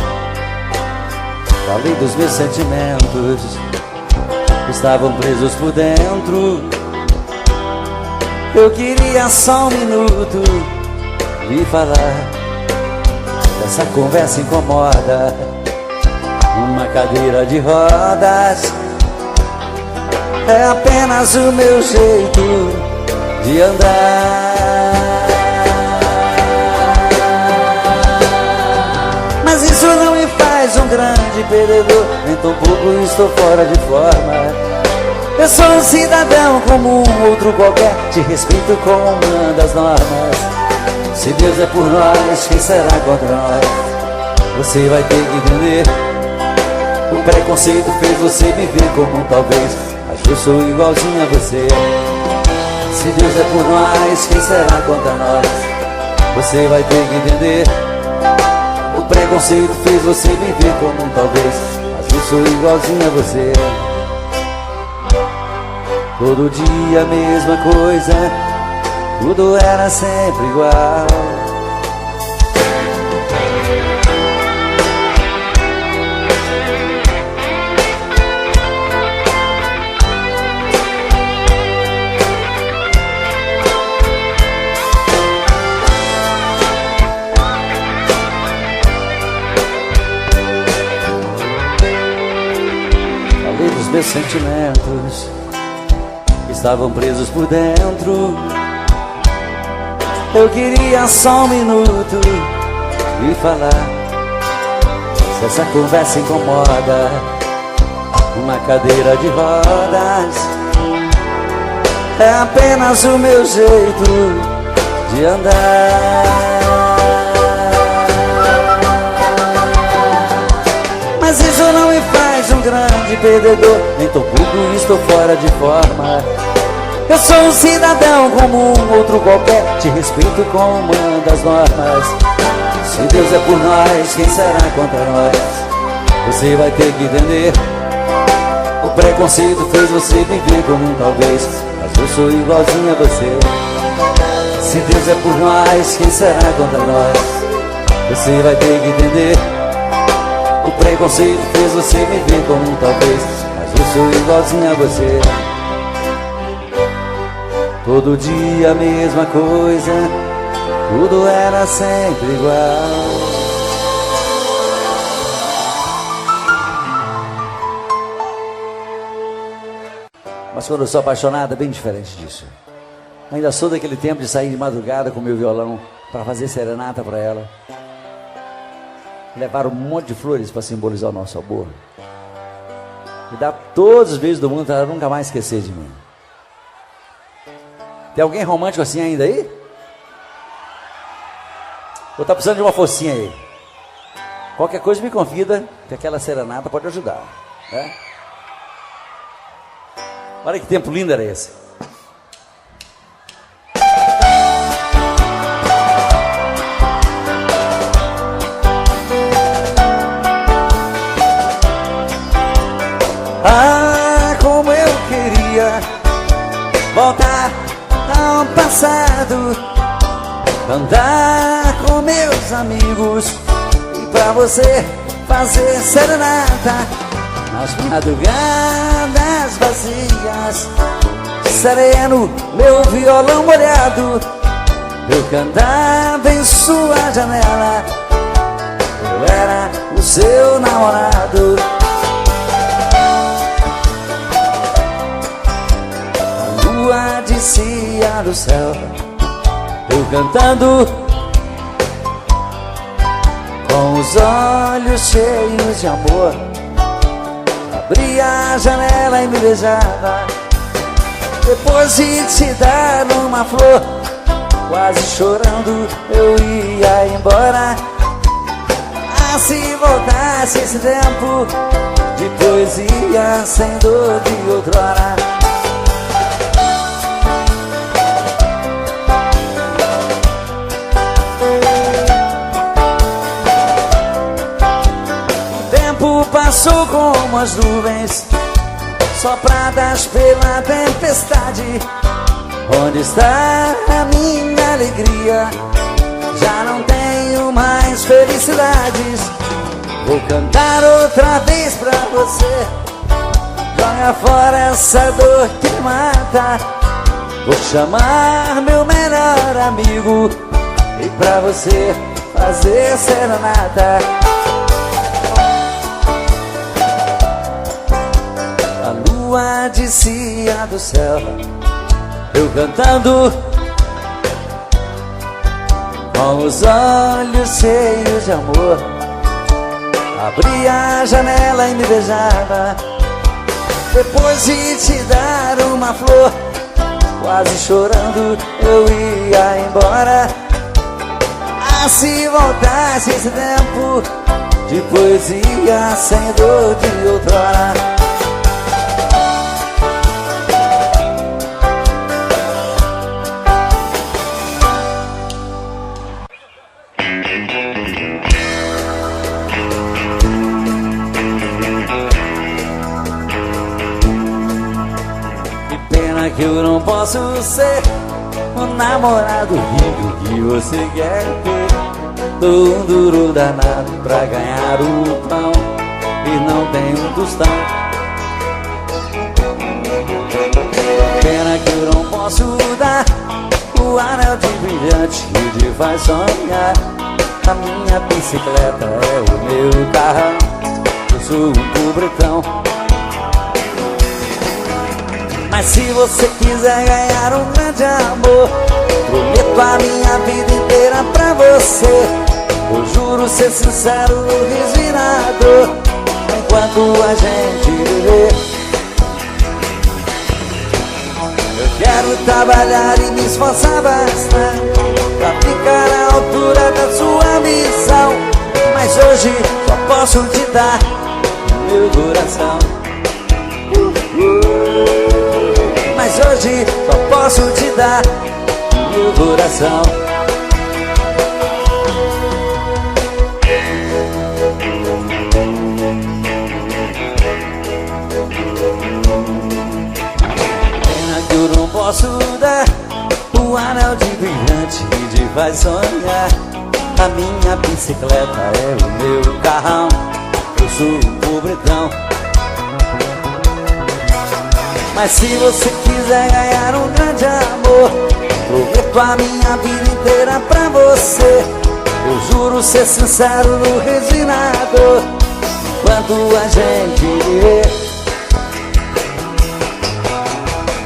Falei dos meus sentimentos, estavam presos por dentro. Eu queria só um minuto e falar. Essa conversa incomoda. Uma cadeira de rodas é apenas o meu jeito de andar. Mas isso não me faz um grande perdedor, nem tão pouco estou fora de forma. Eu sou um cidadão como um outro qualquer, te respeito como uma das normas. Se Deus é por nós, quem será contra nós? Você vai ter que entender. O preconceito fez você me ver como um talvez, mas eu sou igualzinho a você. Se Deus é por nós, quem será contra nós? Você vai ter que entender. O preconceito fez você me ver como um talvez, mas eu sou igualzinho a você. Todo dia a mesma coisa, tudo era sempre igual. Falei dos meus sentimentos que estavam presos por dentro. Eu queria só um minuto e falar. Se essa conversa incomoda, uma cadeira de rodas é apenas o meu jeito de andar. Mas isso não me faz um grande perdedor, nem tão pouco estou fora de forma. Eu sou um cidadão como um outro qualquer, te respeito como uma das normas. Se Deus é por nós, quem será contra nós? Você vai ter que entender. O preconceito fez você me ver como um talvez, mas eu sou igualzinho a você. Se Deus é por nós, quem será contra nós? Você vai ter que entender. O preconceito fez você me ver como um talvez, mas eu sou igualzinho a você. Todo dia a mesma coisa, tudo era sempre igual. Mas quando eu sou apaixonado é bem diferente disso. Ainda sou daquele tempo de sair de madrugada com meu violão para fazer serenata para ela. Levar um monte de flores para simbolizar o nosso amor. E dar todos os beijos do mundo para ela nunca mais esquecer de mim. Tem alguém romântico assim ainda aí? Ou tá precisando de uma focinha aí? Qualquer coisa me convida, que aquela serenata pode ajudar, né? Olha que tempo lindo era esse. Ah, como eu queria voltar ao passado, andar com meus amigos e pra você fazer serenata nas madrugadas vazias. Sereno, meu violão molhado, eu cantava em sua janela. Eu era o seu namorado. A lua descia do céu, eu cantando com os olhos cheios de amor. Abria a janela e me beijava. Depois de te dar uma flor, quase chorando eu ia embora. Ah, se voltasse esse tempo de poesia sem dor de outrora. Passou como as nuvens sopradas pela tempestade. Onde está a minha alegria? Já não tenho mais felicidades. Vou cantar outra vez pra você. Joga fora essa dor que mata. vou chamar meu melhor amigo e pra você fazer serenata. A lua descia do céu, eu cantando, com os olhos cheios de amor. Abri a janela e me beijava, depois de te dar uma flor. Quase chorando eu ia embora. Ah, se voltasse esse tempo de poesia sem dor de outrora. Que eu não posso ser o namorado rico que você quer ter. Tô um duro danado pra ganhar o pão e não tenho um tostão. Pena que eu não posso dar o anel de brilhante que te faz sonhar. A minha bicicleta é o meu carrão, eu sou um pobretão. Mas se você quiser ganhar um grande amor, prometo a minha vida inteira pra você. Eu juro ser sincero, resinado, enquanto a gente viver. Eu quero trabalhar e me esforçar bastante pra ficar à altura da sua missão. Mas hoje só posso te dar meu coração. Mas hoje só posso te dar meu coração. Pena que eu não posso dar o anel de brilhante que te faz sonhar. A minha bicicleta é o meu carrão, eu sou um pobretão. Mas se você quiser ganhar um grande amor, prometo a minha vida inteira pra você. Eu juro ser sincero, resinado, enquanto a gente viver.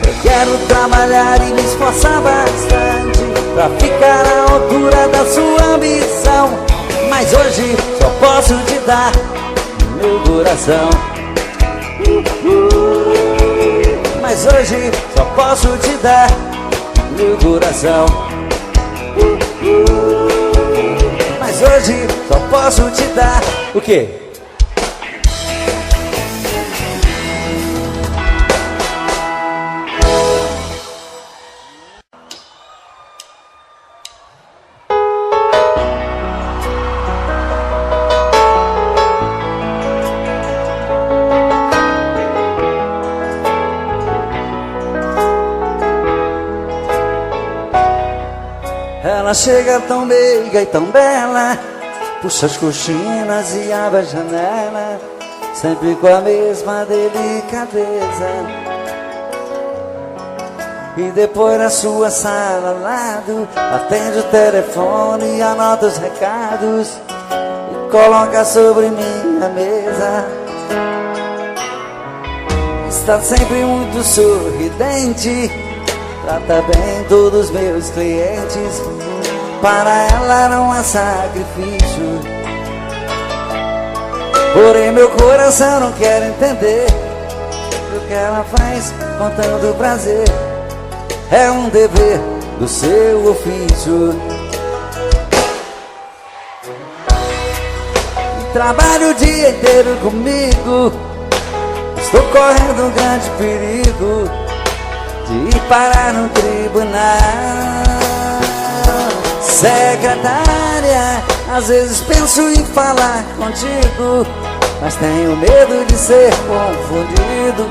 Eu quero trabalhar e me esforçar bastante pra ficar à altura da sua ambição. Mas hoje só posso te dar meu coração. Mas hoje só posso te dar meu coração. Mas hoje só posso te dar o quê? Ela chega tão meiga e tão bela, puxa as cortinas e abre a janela, sempre com a mesma delicadeza. E depois na sua sala ao lado, atende o telefone e anota os recados e coloca sobre minha mesa. Está sempre muito sorridente, trata bem todos os meus clientes. Para ela não há sacrifício, porém meu coração não quer entender o que ela faz com tanto prazer. É um dever do seu ofício. Trabalho o dia inteiro comigo, estou correndo um grande perigo de ir parar no tribunal. Secretária, às vezes penso em falar contigo, mas tenho medo de ser confundido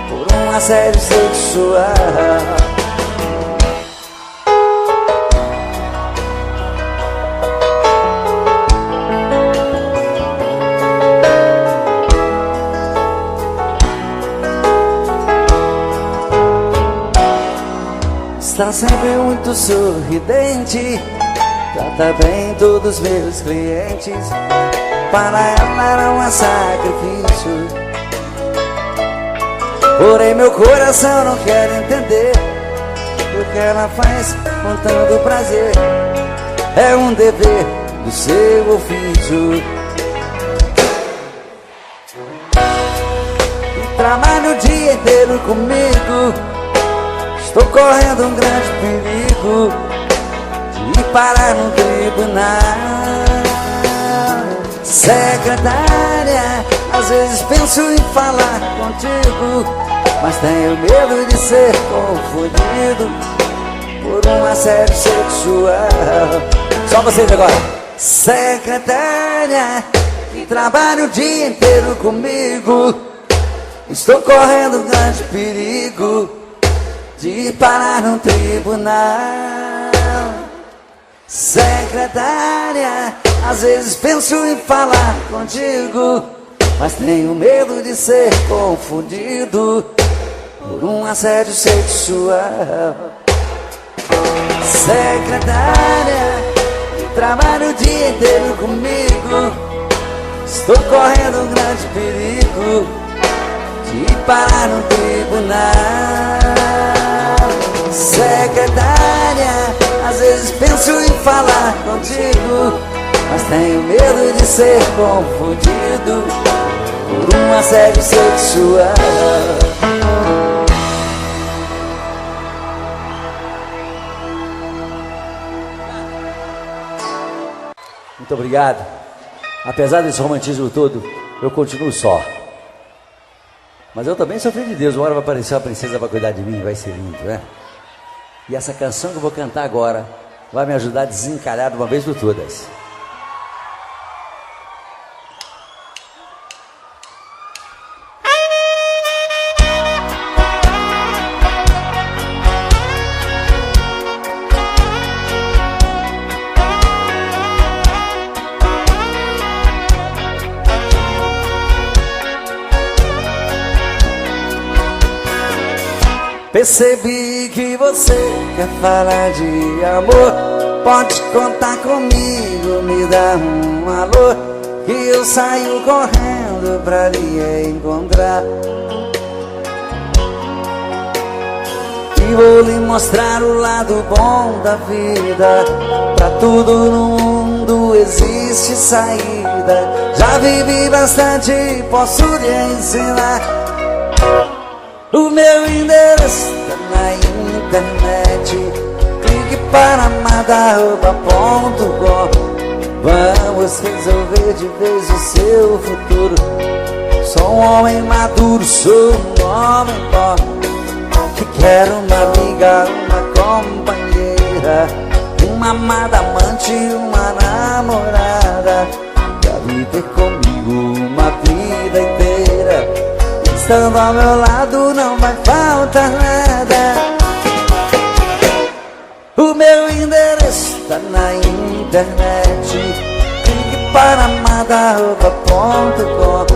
por um assédio sexual. está sempre muito sorridente, trata bem todos meus clientes. Para ela não há sacrifício, porém meu coração não quer entender o que ela faz com tanto prazer. É um dever do seu ofício. E trabalho o dia inteiro comigo, estou correndo um grande perigo de parar no tribunal. Secretária, às vezes penso em falar contigo, mas tenho medo de ser confundido por um assédio sexual. Só vocês agora. Secretária, que trabalha o dia inteiro comigo, estou correndo um grande perigo de parar no tribunal. Secretária, às vezes penso em falar contigo, mas tenho medo de ser confundido por um assédio sexual. Secretária, trabalho o dia inteiro comigo, estou correndo um grande perigo de parar no tribunal. Secretária, às vezes penso em falar contigo, mas tenho medo de ser confundido por um assédio sexual. Muito obrigado. Apesar desse romantismo todo, eu continuo só. Mas eu também sou filho de Deus. Uma hora vai aparecer uma princesa para cuidar de mim, vai ser lindo, né? E essa canção que eu vou cantar agora vai me ajudar a desencalhar de uma vez por todas. Percebi que você quer falar de amor, pode contar comigo, me dá um alô, que eu saio correndo pra lhe encontrar. E vou lhe mostrar o lado bom da vida, pra tudo no mundo existe saída. Já vivi bastante, posso lhe ensinar. O meu endereço tá na internet, clique para madarroba.com. Vamos resolver de vez o seu futuro. Sou um homem maduro, sou um homem bom, que quero uma amiga, uma companheira, uma amada amante, uma namorada, pra viver comigo uma vida inteira. Estando ao meu lado não vai faltar nada. O meu endereço tá na internet, clique para madarroba.com.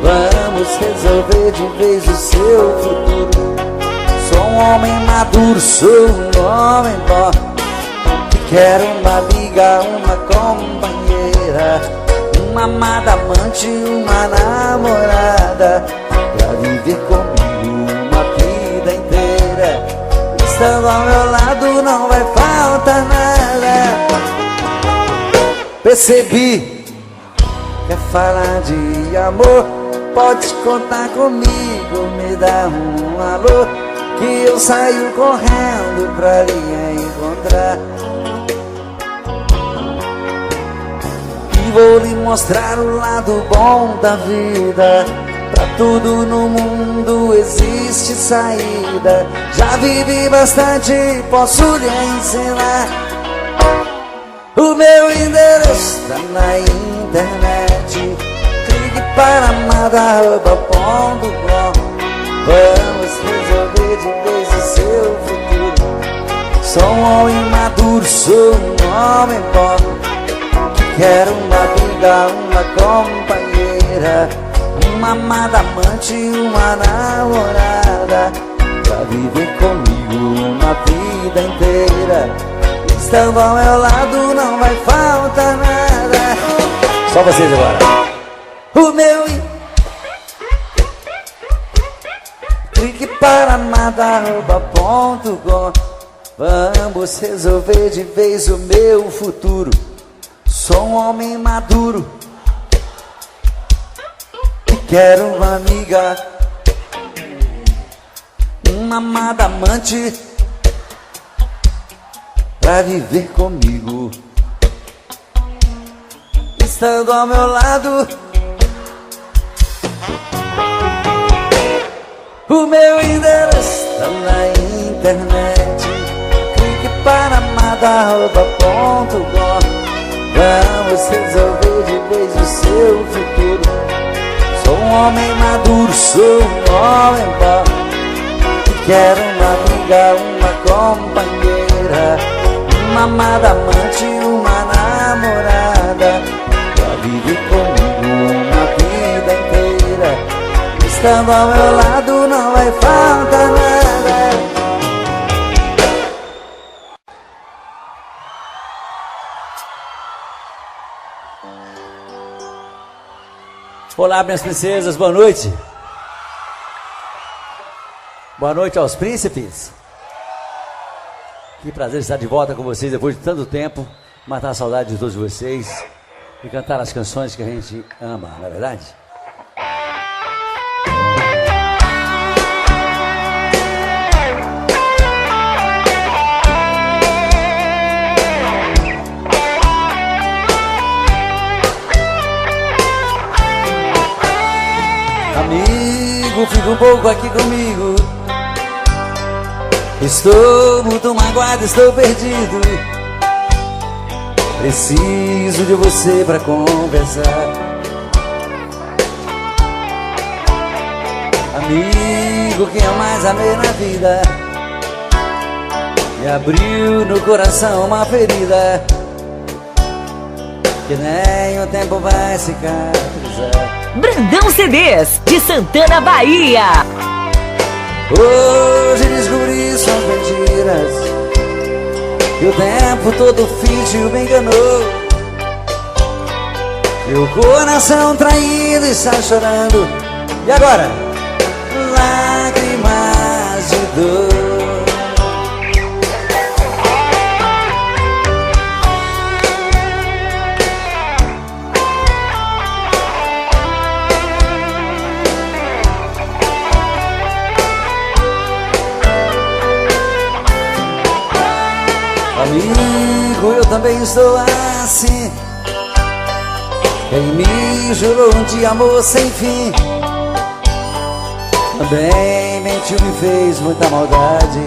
Vamos resolver de vez o seu futuro. Sou um homem maduro, sou um homem bom, que quero uma amiga, uma companheira, uma amada amante, uma namorada, pra viver comigo uma vida inteira. Estando ao meu lado não vai faltar nada. Percebi, quer falar de amor, pode contar comigo, me dá um alô, que eu saio correndo pra lhe encontrar. E vou lhe mostrar o lado bom da vida, pra tudo no mundo existe saída. Já vivi bastante, posso lhe ensinar. O meu endereço tá na internet, clique para madarroba.com. Vamos resolver de vez o seu futuro. Sou um homem maduro, sou um homem bom, que quero uma amiga, uma companheira, uma amada amante, uma namorada, pra viver comigo uma uma vida inteira. Estando ao meu lado não vai faltar nada. Só vocês agora. O meu clique para madarroba.com. Vamos resolver de vez o meu futuro. Sou um homem maduro e quero uma amiga, uma amada amante pra viver comigo. Estando ao meu lado, o meu endereço está na internet. Clique para madarroba.com. Vamos resolver de vez o seu futuro. Sou um homem maduro, sou um homem bom que quero uma amiga, uma companheira, uma amada amante, uma namorada pra viver comigo uma vida inteira. Estando ao meu lado não vai faltar nada. Olá, minhas princesas, boa noite. Boa noite aos príncipes. Que prazer estar de volta com vocês depois de tanto tempo, matar a saudade de todos vocês e cantar as canções que a gente ama, não é verdade? Amigo, fica um pouco aqui comigo. Estou muito magoado, estou perdido. Preciso de você pra conversar. Amigo, quem eu mais amei na vida me abriu no coração uma ferida que nem o tempo vai cicatrizar. Brandão CDs, de Santana, Bahia. Hoje descobri suas mentiras, que o tempo todo fingiu, me enganou. Meu coração traído está chorando. E agora? Lágrimas de dor. Amigo, eu também estou assim. Quem me jurou de amor sem fim também mentiu, me fez muita maldade.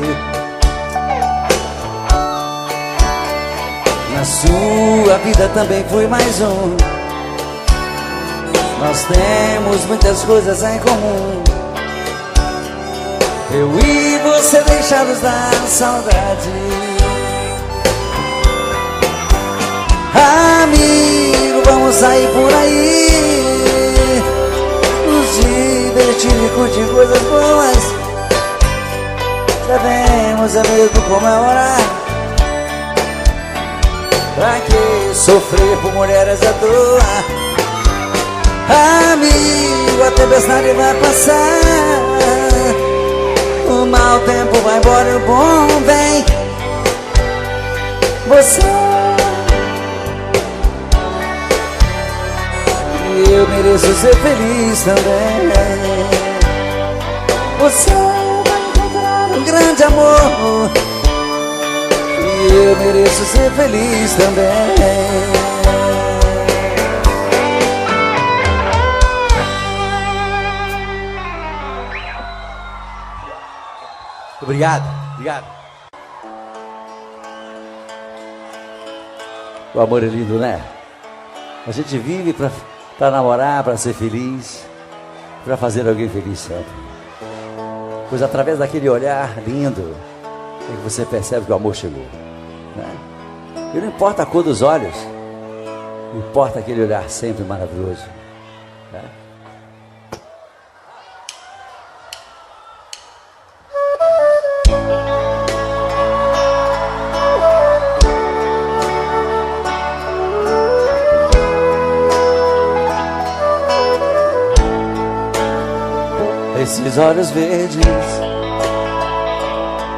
Na sua vida também fui mais um. Nós temos muitas coisas em comum. Eu e você deixados da saudade. Amigo, vamos sair por aí, nos divertir e curtir coisas boas. Devemos, amigo, comemorar. Pra que sofrer por mulheres à toa? Amigo, a tempestade vai passar, o mau tempo vai embora e o bom vem. Você, eu mereço ser feliz também. Você vai encontrar um grande amor e eu mereço ser feliz também. Obrigado, obrigado. O amor é lindo, né? A gente vive pra namorar, pra ser feliz, pra fazer alguém feliz sempre. Pois através daquele olhar lindo é que você percebe que o amor chegou, né? E não importa a cor dos olhos, importa aquele olhar sempre maravilhoso, né? Esses olhos verdes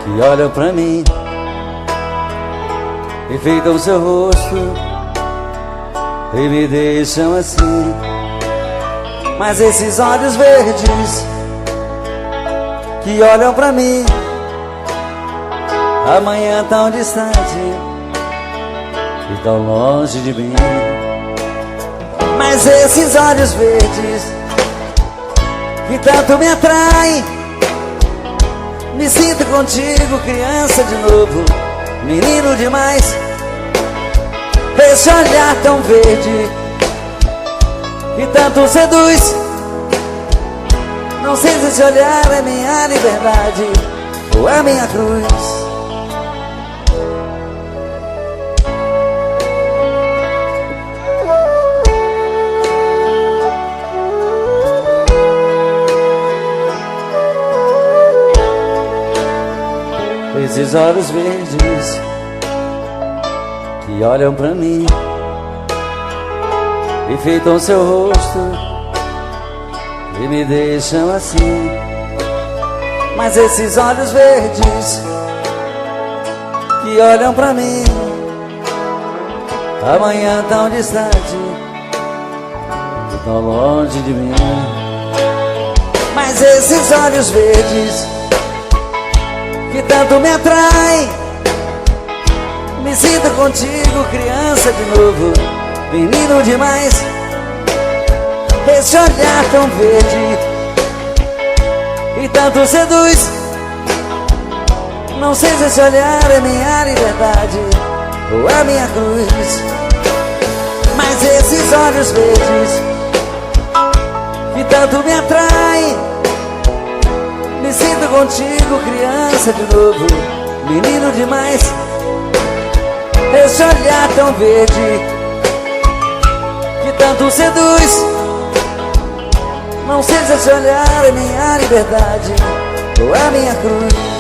que olham pra mim, enfeitam seu rosto e me deixam assim. Mas esses olhos verdes que olham pra mim, amanhã tão distante e tão longe de mim. Mas esses olhos verdes que tanto me atraem, me sinto contigo, criança de novo, menino demais. Esse olhar tão verde que tanto seduz, não sei se esse olhar é minha liberdade ou é minha cruz. Esses olhos verdes que olham pra mim, enfeitam seu rosto e me deixam assim. Mas esses olhos verdes que olham pra mim, amanhã tão distante e tão longe de mim. Mas esses olhos verdes que tanto me atrai, me sinto contigo, criança de novo, menino demais. Esse olhar tão verde e tanto seduz, não sei se esse olhar é minha liberdade ou é minha cruz. Mas esses olhos verdes que tanto me atraem, me sinto contigo, criança de novo, menino demais. Esse olhar tão verde que tanto seduz, não sei se esse olhar é minha liberdade ou é minha cruz.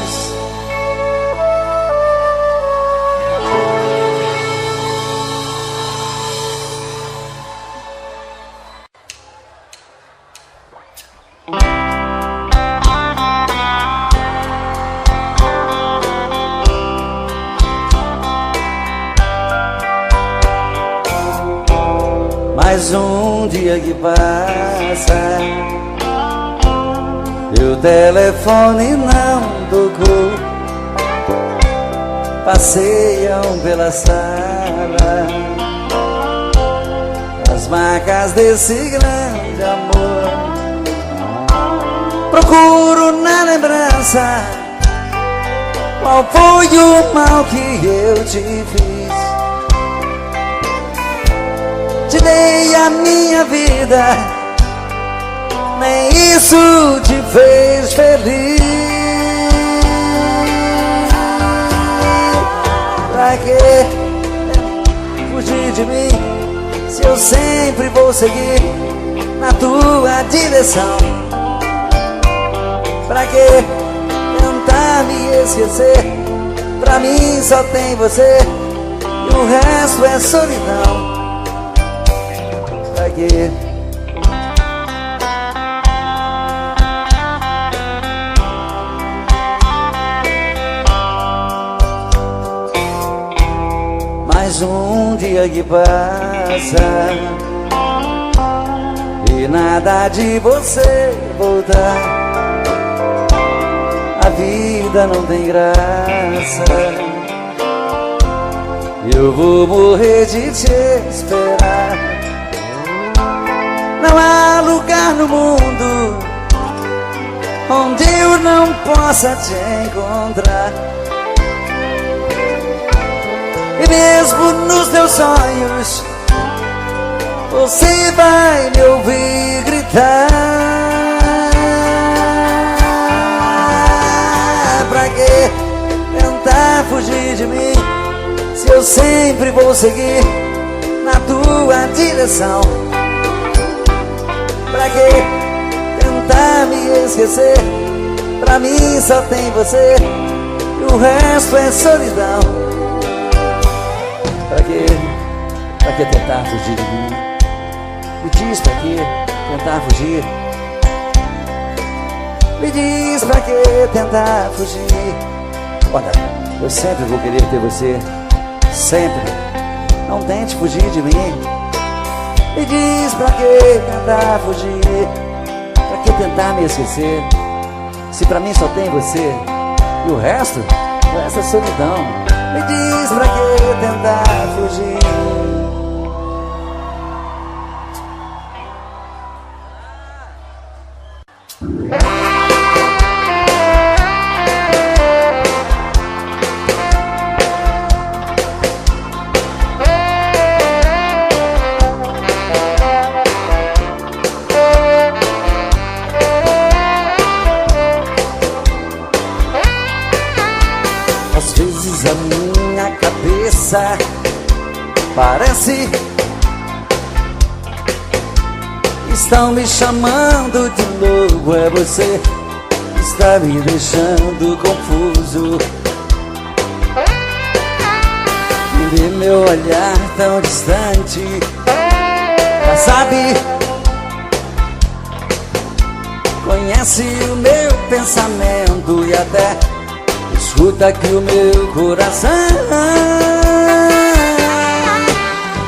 Mais um dia que passa e o telefone não tocou. Passeiam pela sala as marcas desse grande amor. Procuro na lembrança qual foi o mal que eu te fiz. Te dei a minha vida, nem isso te fez feliz. Pra que fugir de mim, se eu sempre vou seguir na tua direção? Pra que tentar me esquecer? Pra mim só tem você e o resto é solidão. Pra quê? Mais um dia que passa e nada de você voltar. A vida não tem graça, eu vou morrer de te esperar. Não há lugar no mundo onde eu não possa te encontrar. E mesmo nos teus sonhos você vai me ouvir gritar. Pra que tentar fugir de mim, se eu sempre vou seguir na tua direção? Pra que tentar me esquecer? Pra mim só tem você e o resto é solidão. Pra que tentar fugir de mim? Me diz pra que tentar fugir? Me diz pra que tentar fugir. Olha, eu sempre vou querer ter você, sempre. Não tente fugir de mim. Me diz pra que tentar fugir, pra que tentar me esquecer, se pra mim só tem você e o resto é solidão. Me diz pra que tentar fugir. Às vezes a minha cabeça parece estão me chamando de novo. É você que está me deixando confuso. E vê meu olhar tão distante, já sabe, conhece o meu pensamento e até escuta aqui o meu coração.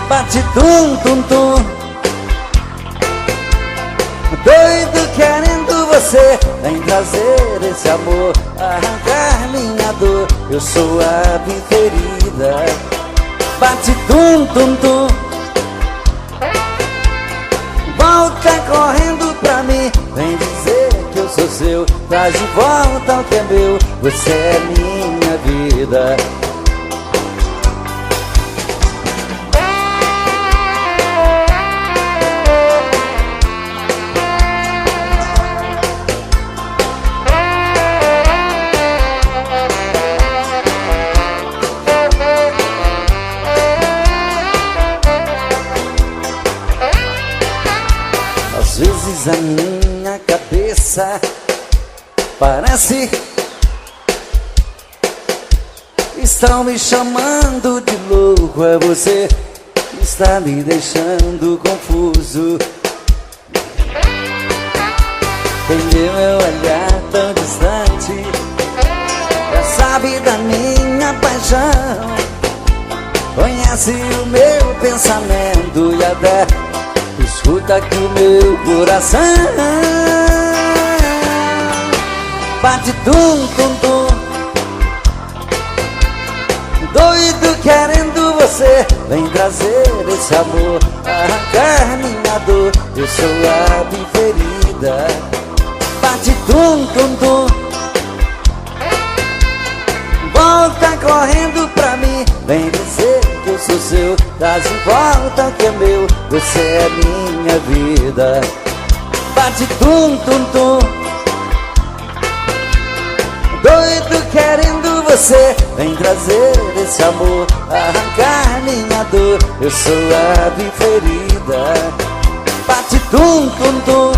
Bate tum tum tum, doido querendo você. Vem trazer esse amor, arrancar minha dor. Eu sou a preferida. Bate tum tum tum, volta correndo pra mim. Vem dizer que eu sou seu, traz de volta o que é meu. Você é minha vida. Às vezes a minha cabeça parece estão me chamando de louco. É você que está me deixando confuso. Tem meu olhar tão distante, já sabe da minha paixão, conhece o meu pensamento e até escuta aqui o meu coração. Bate tum tum tum, doido querendo você. Vem trazer esse amor, arrancar minha dor. Eu sou a preferida. Bate tum tum tum, volta correndo pra mim. Vem dizer que eu sou seu, traz de volta o que é meu. Você é minha vida. Bate tum tum tum, doido querendo você. Vem trazer esse amor, arrancar minha dor. Eu sou a preferida. Bate tum tum tum,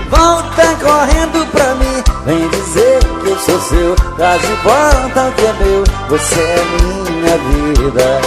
volta correndo pra mim. Vem dizer que eu sou seu, traz de volta o que é meu. Você é minha vida.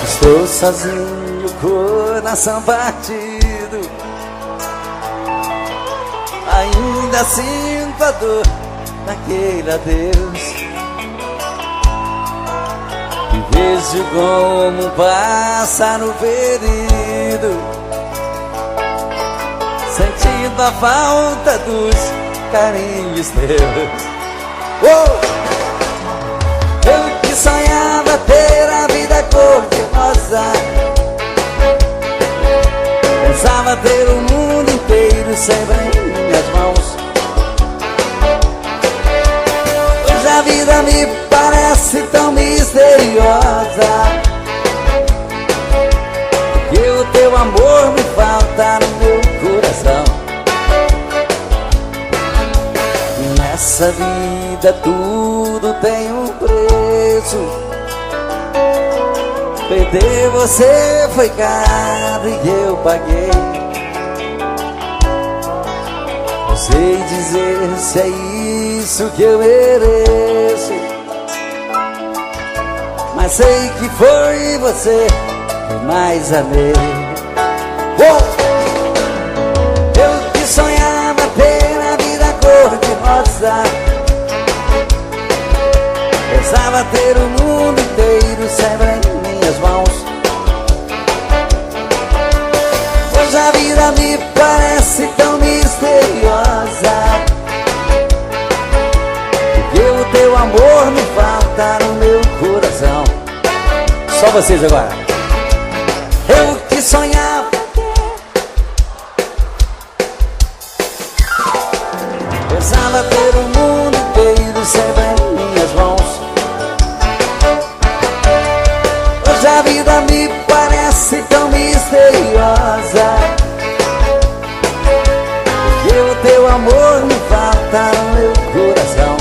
Estou sozinho, coração partido, ainda sinto a dor daquele adeus. E vejo como um pássaro ferido, sentindo a falta dos carinhos teus. Eu que sonhava ter a vida cor-de-rosa, pensava ter o mundo inteiro sempre em minhas mãos. Hoje a vida me parece tão misteriosa, que o teu vida tudo tem um preço. Perder você foi caro e eu paguei. Não sei dizer se é isso que eu mereço, mas sei que foi você que mais amei. Eu que sonhava ter a vida cor de rosa, pensava ter o mundo inteiro sempre em minhas mãos. Hoje a vida me parece tão misteriosa, porque o teu amor me falta no meu coração. Só vocês agora. Eu que sonhava pensava ter o mundo inteiro sempre em minhas mãos. Hoje a vida me parece tão misteriosa, porque o teu amor me falta no meu coração.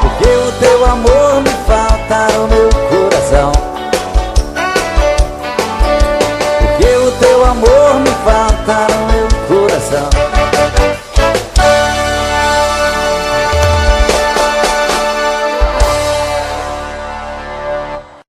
Porque o teu amor me